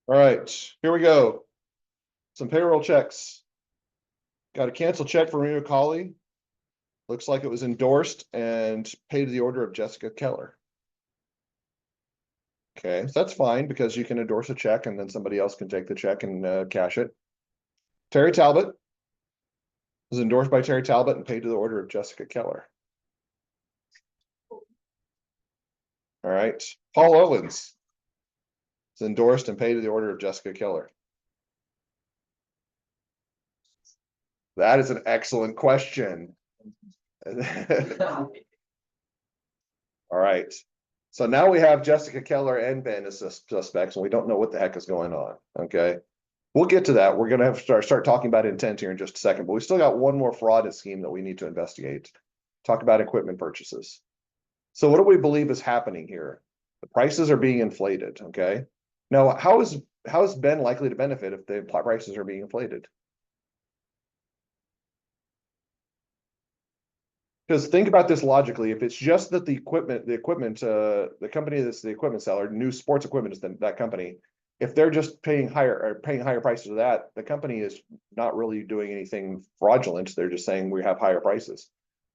Speaker 4: All right, here we go. Some payroll checks. Got a cancel check from Reno Colley. Looks like it was endorsed and paid to the order of Jessica Keller. Okay, so that's fine because you can endorse a check and then somebody else can take the check and cash it. Terry Talbot was endorsed by Terry Talbot and paid to the order of Jessica Keller. All right, Paul Owens is endorsed and paid to the order of Jessica Keller. That is an excellent question. All right. So now we have Jessica Keller and Ben as suspects, and we don't know what the heck is going on. Okay. We'll get to that. We're going to have to start talking about intent here in just a second, but we still got one more fraud scheme that we need to investigate. Talk about equipment purchases. So what do we believe is happening here? The prices are being inflated. Okay. Now, how is Ben likely to benefit if the prices are being inflated? Because think about this logically, if it's just that the company that's the equipment seller, New Sports Equipment is that company. If they're just paying higher prices of that, the company is not really doing anything fraudulent. They're just saying we have higher prices.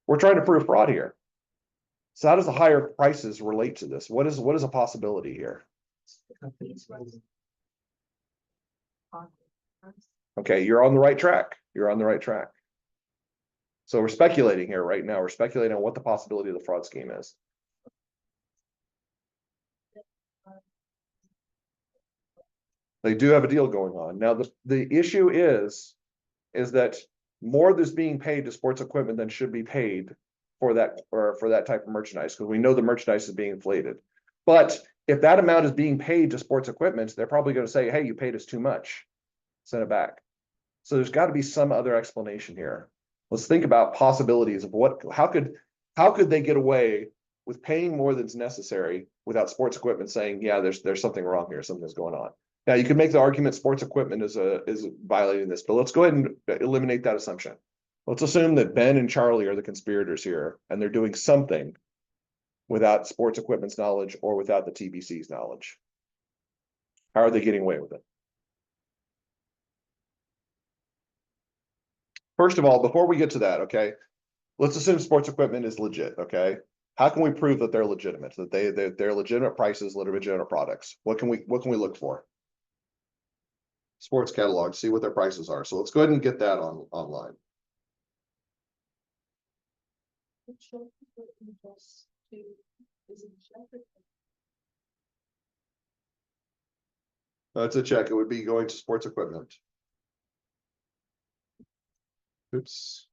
Speaker 4: We're trying to prove fraud here. So how does the higher prices relate to this? What is a possibility here? Okay, you're on the right track. You're on the right track. So we're speculating here right now. We're speculating on what the possibility of the fraud scheme is. They do have a deal going on. Now, the issue is that more is being paid to sports equipment than should be paid for that type of merchandise, because we know the merchandise is being inflated. But if that amount is being paid to sports equipment, they're probably going to say, hey, you paid us too much. Send it back. So there's got to be some other explanation here. Let's think about possibilities of how could they get away with paying more than's necessary without sports equipment saying, yeah, there's something wrong here, something's going on. Now you could make the argument sports equipment is violating this, but let's go ahead and eliminate that assumption. Let's assume that Ben and Charlie are the conspirators here, and they're doing something without sports equipment's knowledge or without the TBC's knowledge. How are they getting away with it? First of all, before we get to that, okay, let's assume sports equipment is legit, okay? How can we prove that they're legitimate, that they're legitimate prices, legitimate products? What can we look for? Sports catalog, see what their prices are. So let's go ahead and get that online. That's a check. It would be going to sports equipment. Oops.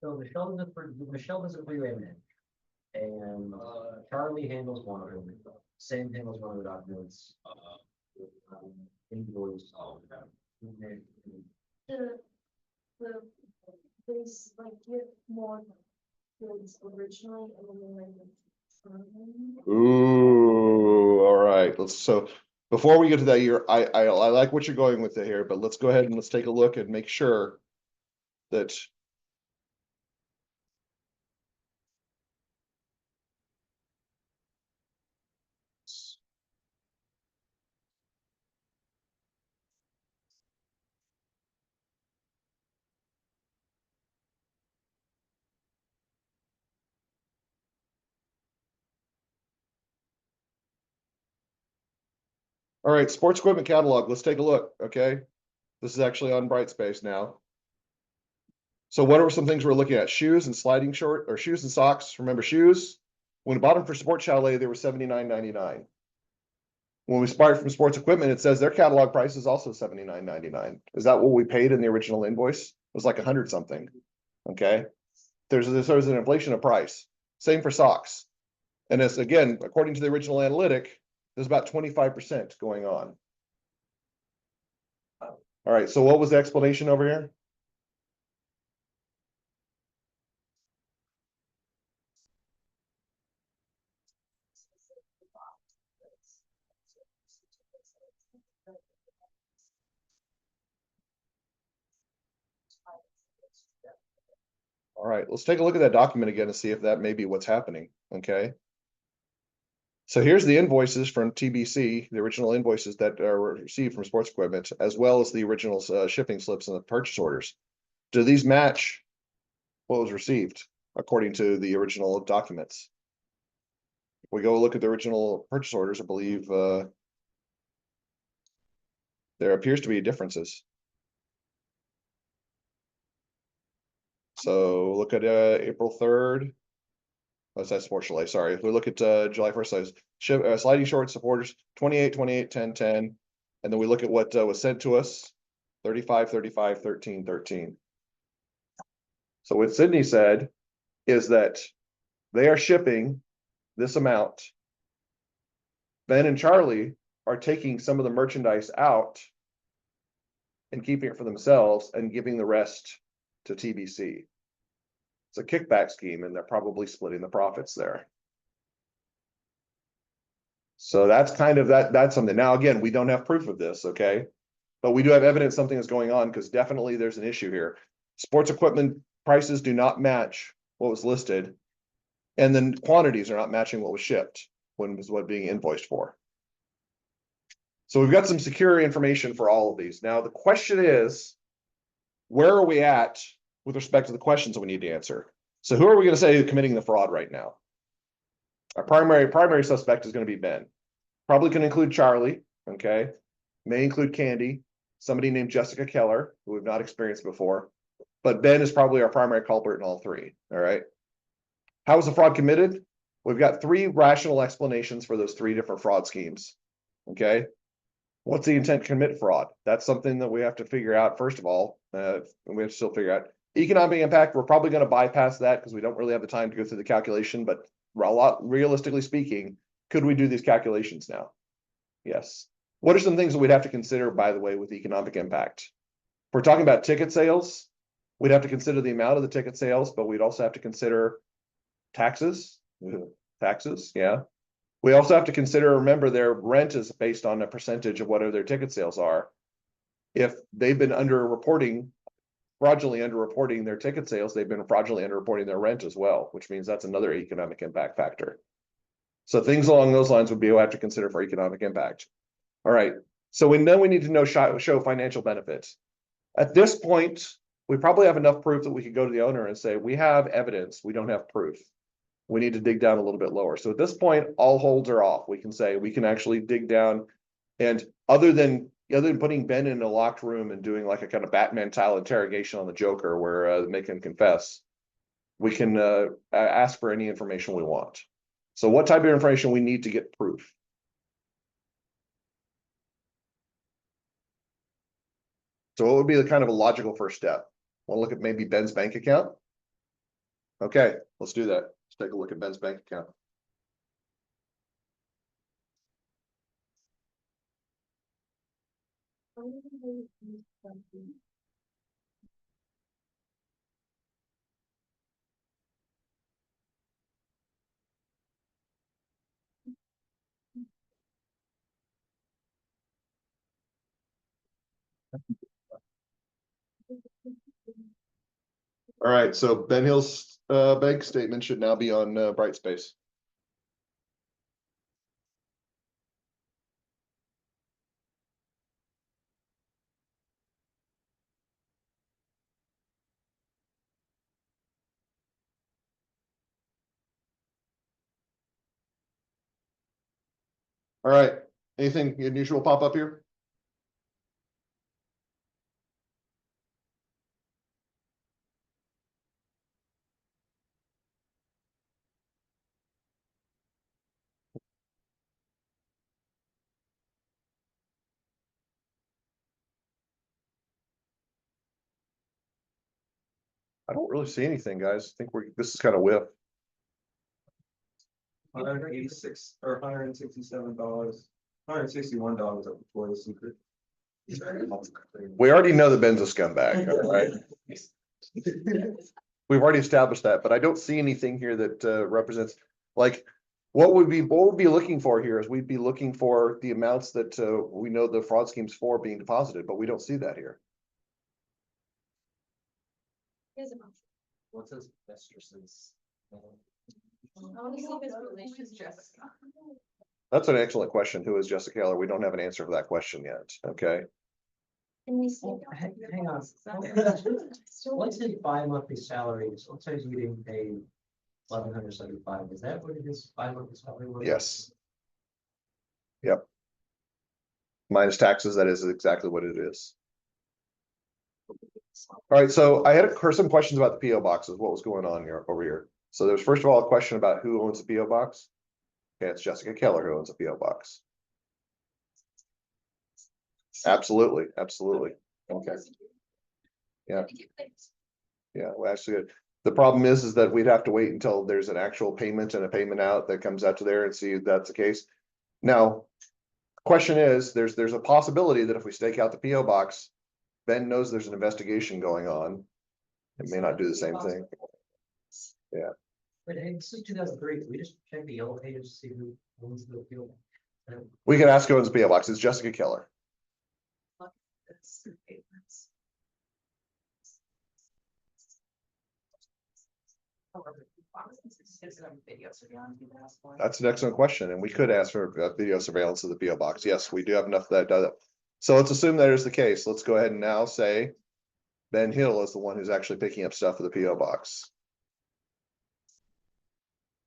Speaker 3: So Michelle does a three-way match. And Charlie handles one of them. Sam handles one of the documents. Invoice.
Speaker 6: The, these like give more goods originally and then they.
Speaker 4: Ooh, all right. So before we get to that year, I like what you're going with it here, but let's go ahead and let's take a look and make sure that. All right, sports equipment catalog. Let's take a look. Okay. This is actually on Brightspace now. So what are some things we're looking at? Shoes and sliding short or shoes and socks. Remember shoes? When we bought them for Sport Chalet, they were $79.99. When we bought from sports equipment, it says their catalog price is also $79.99. Is that what we paid in the original invoice? It was like 100 something. Okay. There's an inflation of price. Same for socks. And it's again, according to the original analytic, there's about 25% going on. All right. So what was the explanation over here? All right, let's take a look at that document again and see if that may be what's happening, okay? So here's the invoices from TBC, the original invoices that are received from sports equipment, as well as the original shipping slips and the purchase orders. Do these match what was received according to the original documents? If we go look at the original purchase orders, I believe there appears to be differences. So look at April 3rd. Oh, that's Sport Chalet, sorry. If we look at July 1st, size sliding short supporters 28, 28, 10, 10. And then we look at what was sent to us 35, 35, 13, 13. So what Sydney said is that they are shipping this amount. Ben and Charlie are taking some of the merchandise out and keeping it for themselves and giving the rest to TBC. It's a kickback scheme, and they're probably splitting the profits there. So that's kind of that's something. Now, again, we don't have proof of this, okay? But we do have evidence something is going on because definitely there's an issue here. Sports equipment prices do not match what was listed, and then quantities are not matching what was shipped when was what being invoiced for. So we've got some secure information for all of these. Now, the question is, where are we at with respect to the questions that we need to answer? So who are we going to say is committing the fraud right now? Our primary suspect is going to be Ben. Probably can include Charlie, okay? May include Candy, somebody named Jessica Keller, who we've not experienced before. But Ben is probably our primary culprit in all three, all right? How was the fraud committed? We've got three rational explanations for those three different fraud schemes, okay? What's the intent to commit fraud? That's something that we have to figure out, first of all. We have to still figure out. Economic impact, we're probably going to bypass that because we don't really have the time to go through the calculation, but realistically speaking, could we do these calculations now? Yes. What are some things that we'd have to consider, by the way, with economic impact? If we're talking about ticket sales, we'd have to consider the amount of the ticket sales, but we'd also have to consider taxes. Taxes, yeah. We also have to consider, remember, their rent is based on a percentage of whatever their ticket sales are. If they've been fraudulently underreporting their ticket sales, they've been fraudulently underreporting their rent as well, which means that's another economic impact factor. So things along those lines would be what we have to consider for economic impact. All right. So we know we need to show financial benefits. At this point, we probably have enough proof that we could go to the owner and say, we have evidence, we don't have proof. We need to dig down a little bit lower. So at this point, all holds are off. We can say we can actually dig down And other than putting Ben in a locked room and doing like a kind of Batman style interrogation on the Joker where make him confess, we can ask for any information we want. So what type of information we need to get proof? So what would be the kind of a logical first step? Want to look at maybe Ben's bank account? Okay, let's do that. Let's take a look at Ben's bank account. All right, so Ben Hill's bank statement should now be on Brightspace. All right, anything unusual pop up here? I don't really see anything, guys. I think this is kind of whiff.
Speaker 2: $186 or $167, $161 of Victoria's Secret.
Speaker 4: We already know that Ben's a scumbag, all right? We've already established that, but I don't see anything here that represents, like, what we'd be looking for here is we'd be looking for the amounts that we know the fraud schemes for being deposited, but we don't see that here.
Speaker 6: Here's a motion.
Speaker 3: What's his mistress's?
Speaker 6: I want to see if his relation is Jessica.
Speaker 4: That's an excellent question. Who is Jessica Keller? We don't have an answer for that question yet, okay?
Speaker 6: Can we see?
Speaker 3: Hang on. What's his bi-monthly salary? So let's say he's getting paid $1,175. Is that what his bi-monthly salary was?
Speaker 4: Yes. Yep. Minus taxes, that is exactly what it is. All right, so I had some questions about the PO boxes, what was going on here over here. So there's first of all a question about who owns the PO box. Okay, it's Jessica Keller who owns a PO box. Absolutely, absolutely. Okay. Yeah. Yeah, well, actually, the problem is that we'd have to wait until there's an actual payment and a payment out that comes out to there and see if that's the case. Now, question is, there's a possibility that if we stake out the PO box, Ben knows there's an investigation going on. It may not do the same thing. Yeah.
Speaker 3: But hey, this is 2003. We just check the yellow pages to see who owns the field.
Speaker 4: We can ask who owns the PO box. It's Jessica Keller. That's an excellent question, and we could ask for video surveillance of the PO box. Yes, we do have enough that does it. So let's assume that is the case. Let's go ahead and now say Ben Hill is the one who's actually picking up stuff for the PO box.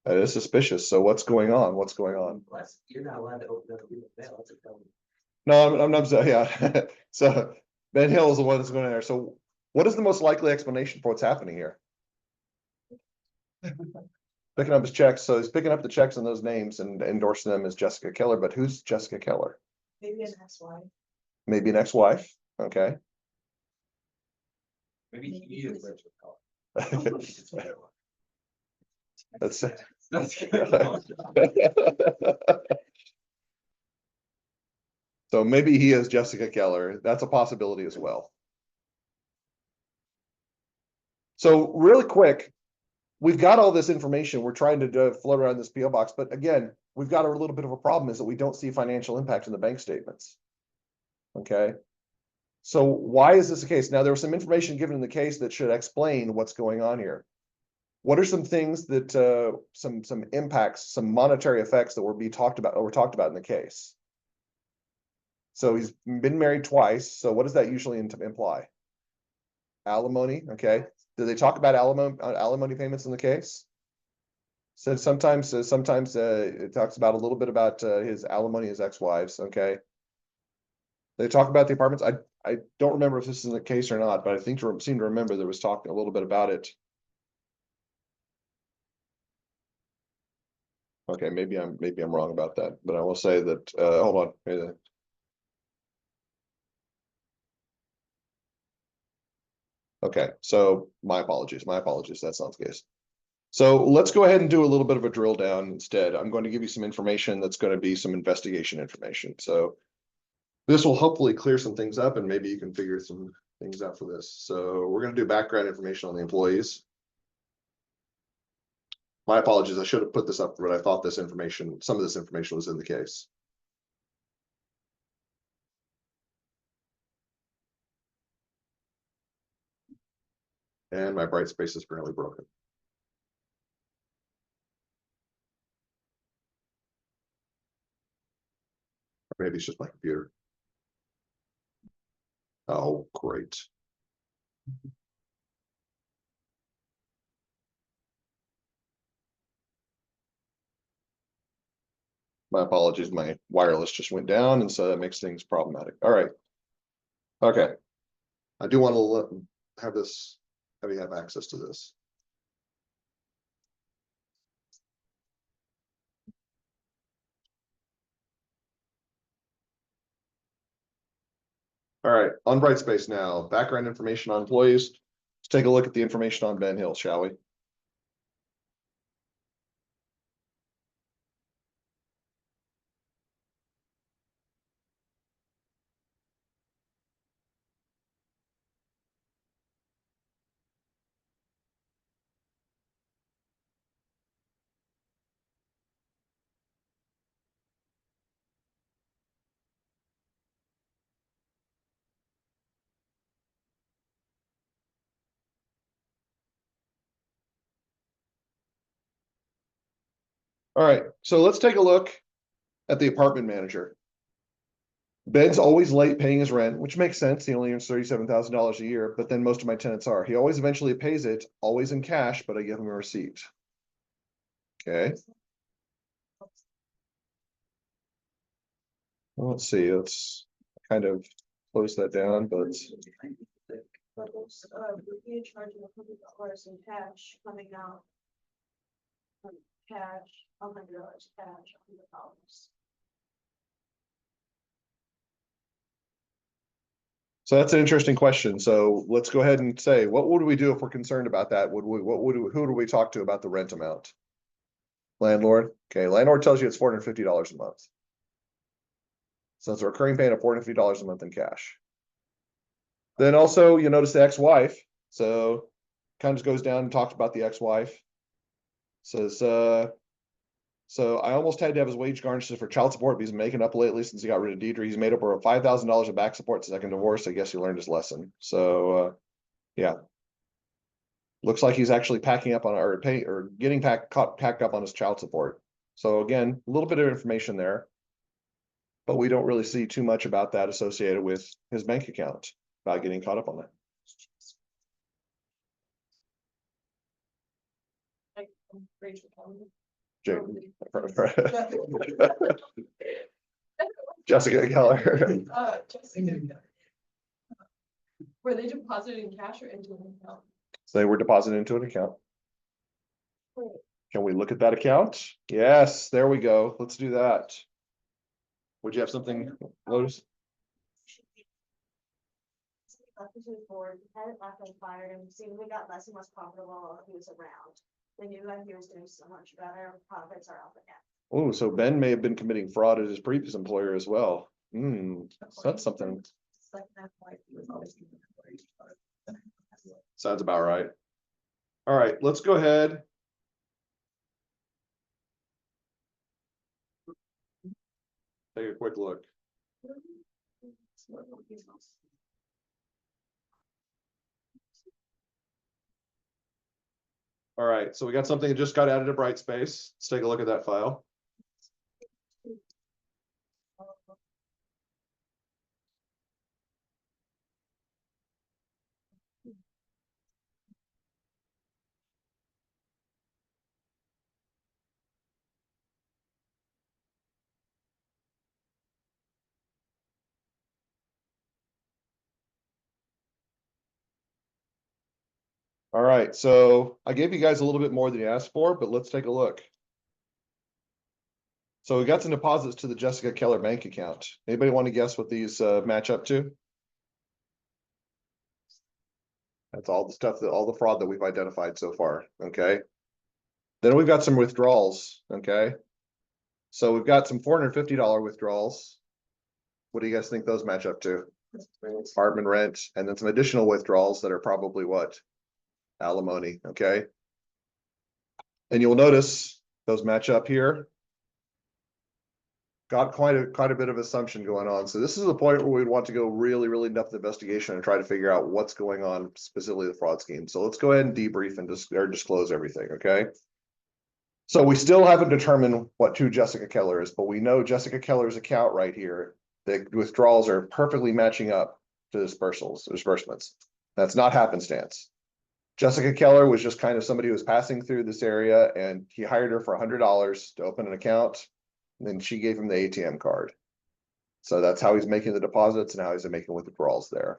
Speaker 4: That is suspicious. So what's going on? What's going on?
Speaker 3: You're not allowed to open up the mail. That's a problem.
Speaker 4: No, I'm not, yeah. So Ben Hill is the one that's going in there. So what is the most likely explanation for what's happening here? Picking up his checks. So he's picking up the checks and those names and endorsing them as Jessica Keller. But who's Jessica Keller?
Speaker 6: Maybe an ex-wife.
Speaker 4: Maybe an ex-wife. Okay.
Speaker 2: Maybe he is Rachel Keller.
Speaker 4: That's so maybe he is Jessica Keller. That's a possibility as well. So really quick, we've got all this information. We're trying to float around this PO box, but again, we've got a little bit of a problem is that we don't see financial impact in the bank statements. Okay. So why is this the case? Now there was some information given in the case that should explain what's going on here. What are some things that some impacts, some monetary effects that were talked about in the case? So he's been married twice. So what does that usually imply? Alimony. Okay. Do they talk about alimony payments in the case? So sometimes it talks about a little bit about his alimony, his ex-wives. Okay. They talk about the apartments. I don't remember if this is the case or not, but I think seem to remember there was talk a little bit about it. Okay, maybe I'm wrong about that, but I will say that, hold on. Okay, so my apologies, that's not the case. So let's go ahead and do a little bit of a drill down instead. I'm going to give you some information that's going to be some investigation information. So this will hopefully clear some things up and maybe you can figure some things out for this. So we're going to do background information on the employees. My apologies, I should have put this up, but I thought this information, some of this information was in the case. And my bright space is currently broken. Or maybe it's just my computer. Oh, great. My apologies, my wireless just went down, and so that makes things problematic. All right. Okay. I do want to have you have access to this. All right, on Brightspace now, background information on employees. Let's take a look at the information on Ben Hill, shall we? All right, so let's take a look at the apartment manager. Ben's always late paying his rent, which makes sense. He only earns $37,000 a year, but then most of my tenants are. He always eventually pays it, always in cash, but I give him a receipt. Okay. Well, let's see, let's kind of close that down, but
Speaker 6: But those, would be in charge of $100 in cash coming out. Cash, $100 cash, $100.
Speaker 4: so that's an interesting question. So let's go ahead and say, what would we do if we're concerned about that? Who do we talk to about the rent amount? Landlord. Okay, landlord tells you it's $450 a month. So it's a recurring payment of $450 a month in cash. Then also you notice the ex-wife. So kind of just goes down and talks about the ex-wife. Says, so I almost had to have his wage garnished for child support, but he's making up lately since he got rid of Deidre. He's made up over $5,000 of back support, second divorce. I guess he learned his lesson. So yeah. Looks like he's actually packing up on or getting packed up on his child support. So again, a little bit of information there, but we don't really see too much about that associated with his bank account, about getting caught up on that.
Speaker 6: Like, Rachel Kelly.
Speaker 4: Jessica Keller.
Speaker 6: Were they depositing cash or into an account?
Speaker 4: So they were deposited into an account. Can we look at that account? Yes, there we go. Let's do that. Would you have something, Lotus?
Speaker 6: Left his board, had it left and fired him, seemed we got less and less profitable while he was around. They knew that he was doing so much better, profits are up again.
Speaker 4: Oh, so Ben may have been committing fraud at his previous employer as well. So that's something. Sounds about right. All right, let's go ahead. Take a quick look. All right, so we got something that just got added to Brightspace. Let's take a look at that file. All right, so I gave you guys a little bit more than you asked for, but let's take a look. So we got some deposits to the Jessica Keller bank account. Anybody want to guess what these match up to? That's all the stuff that all the fraud that we've identified so far. Okay. Then we've got some withdrawals. Okay. So we've got some $450 withdrawals. What do you guys think those match up to? Apartment rent, and then some additional withdrawals that are probably what? Alimony. Okay. And you'll notice those match up here. Got quite a bit of assumption going on. So this is the point where we'd want to go really, really in-depth investigation and try to figure out what's going on, specifically the fraud scheme. So let's go ahead and debrief and disclose everything, okay? So we still haven't determined what who Jessica Keller is, but we know Jessica Keller's account right here, the withdrawals are perfectly matching up to disbursements. That's not happenstance. Jessica Keller was just kind of somebody who was passing through this area, and he hired her for $100 to open an account. And then she gave him the ATM card. So that's how he's making the deposits and how he's making withdrawals there.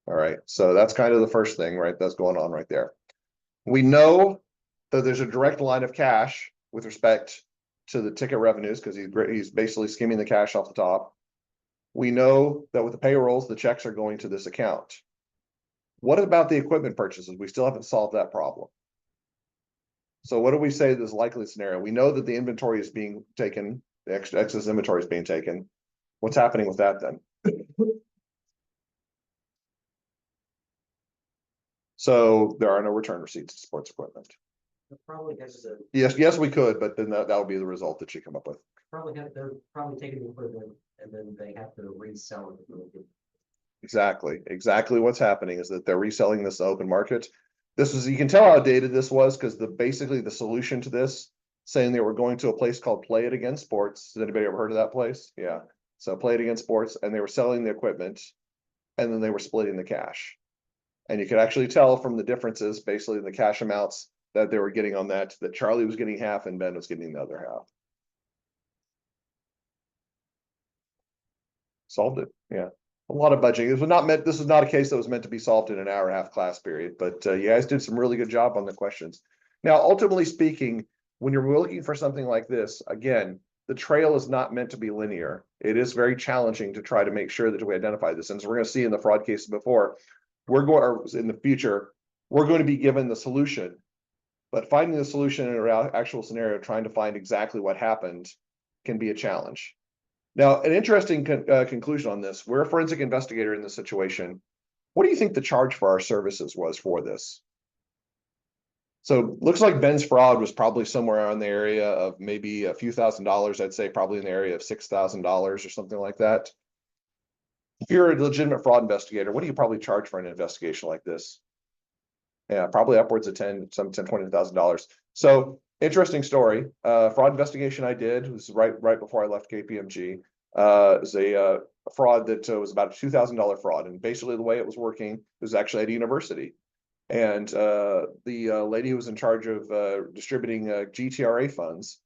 Speaker 4: All right, so that's kind of the first thing, right? That's going on right there. We know that there's a direct line of cash with respect to the ticket revenues because he's basically skimming the cash off the top. We know that with the payrolls, the checks are going to this account. What about the equipment purchases? We still haven't solved that problem. So what do we say is likely scenario? We know that the inventory is being taken, the excess inventory is being taken. What's happening with that then? So there are no return receipts to sports equipment.
Speaker 3: Probably has to,
Speaker 4: Yes, we could, but then that would be the result that you come up with.
Speaker 3: they're probably taking the equipment and then they have to resell it.
Speaker 4: Exactly what's happening is that they're reselling this in the open market. This is, you can tell how dated this was because basically the solution to this, saying they were going to a place called Play It Again Sports. Has anybody ever heard of that place? Yeah. So Play It Again Sports, and they were selling the equipment and then they were splitting the cash. And you could actually tell from the differences, basically in the cash amounts that they were getting on that Charlie was getting half and Ben was getting the other half. Solved it. Yeah. A lot of budgeting. This was not a case that was meant to be solved in an hour and a half class period, but you guys did some really good job on the questions. Now, ultimately speaking, when you're looking for something like this, again, the trail is not meant to be linear. It is very challenging to try to make sure that we identify this. And as we're going to see in the fraud cases before, in the future, we're going to be given the solution, but finding the solution in an actual scenario, trying to find exactly what happened can be a challenge. Now, an interesting conclusion on this, we're a forensic investigator in this situation. What do you think the charge for our services was for this? So looks like Ben's fraud was probably somewhere around the area of maybe a few $1,000s. I'd say probably in the area of $6,000 or something like that. If you're a legitimate fraud investigator, what do you probably charge for an investigation like this? Yeah, probably upwards of $20,000. So interesting story. Fraud investigation I did was right before I left KPMG. It was a fraud that was about a $2,000 fraud, and basically the way it was working was actually at a university, and the lady who was in charge of distributing GTRA funds.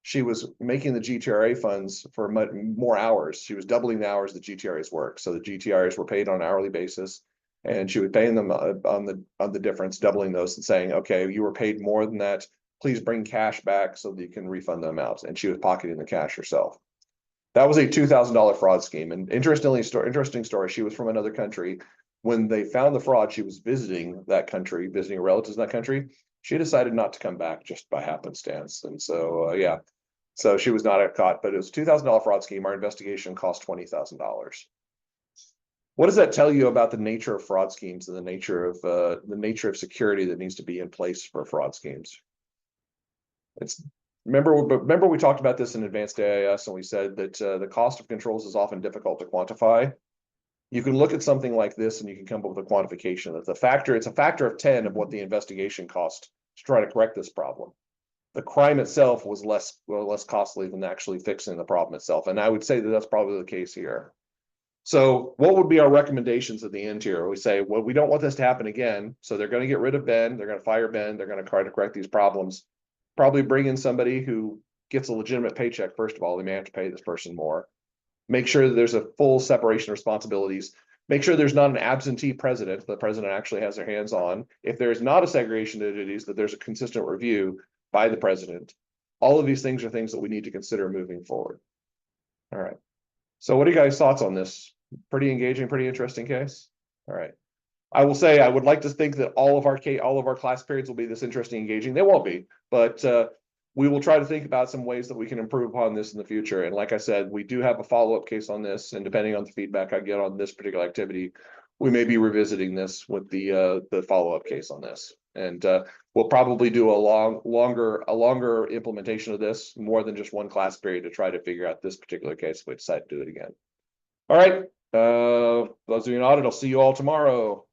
Speaker 4: She was making the GTRA funds for more hours. She was doubling the hours the GTRAs work. So the GTRAs were paid on an hourly basis. And she was paying them on the difference, doubling those and saying, okay, you were paid more than that. Please bring cash back so that you can refund the amount. And she was pocketing the cash herself. That was a $2,000 fraud scheme. And interesting story. She was from another country. When they found the fraud, she was visiting that country, visiting relatives in that country. She decided not to come back just by happenstance. And so, yeah, so she was not caught, but it was a $2,000 fraud scheme. Our investigation cost $20,000. What does that tell you about the nature of fraud schemes and the nature of security that needs to be in place for fraud schemes? Remember we talked about this in advanced AIS, and we said that the cost of controls is often difficult to quantify. You can look at something like this and you can come up with a quantification. It's a factor of 10 of what the investigation cost to try to correct this problem. The crime itself was less costly than actually fixing the problem itself. And I would say that that's probably the case here. So what would be our recommendations at the end here? We say, well, we don't want this to happen again. So they're going to get rid of Ben. They're going to fire Ben. They're going to try to correct these problems. Probably bring in somebody who gets a legitimate paycheck. First of all, they may have to pay this person more. Make sure that there's a full separation of responsibilities. Make sure there's not an absentee president, the president actually has their hands on. If there's not a segregation of duties, that there's a consistent review by the president. All of these things are things that we need to consider moving forward. All right. So what are you guys' thoughts on this? Pretty engaging, pretty interesting case? All right. I will say, I would like to think that all of our class periods will be this interesting, engaging. They won't be, but we will try to think about some ways that we can improve upon this in the future. And like I said, we do have a follow-up case on this, and depending on the feedback I get on this particular activity, we may be revisiting this with the follow-up case on this. And we'll probably do a longer implementation of this, more than just one class period, to try to figure out this particular case if we decide to do it again. All right, those of you in audit, I'll see you all tomorrow.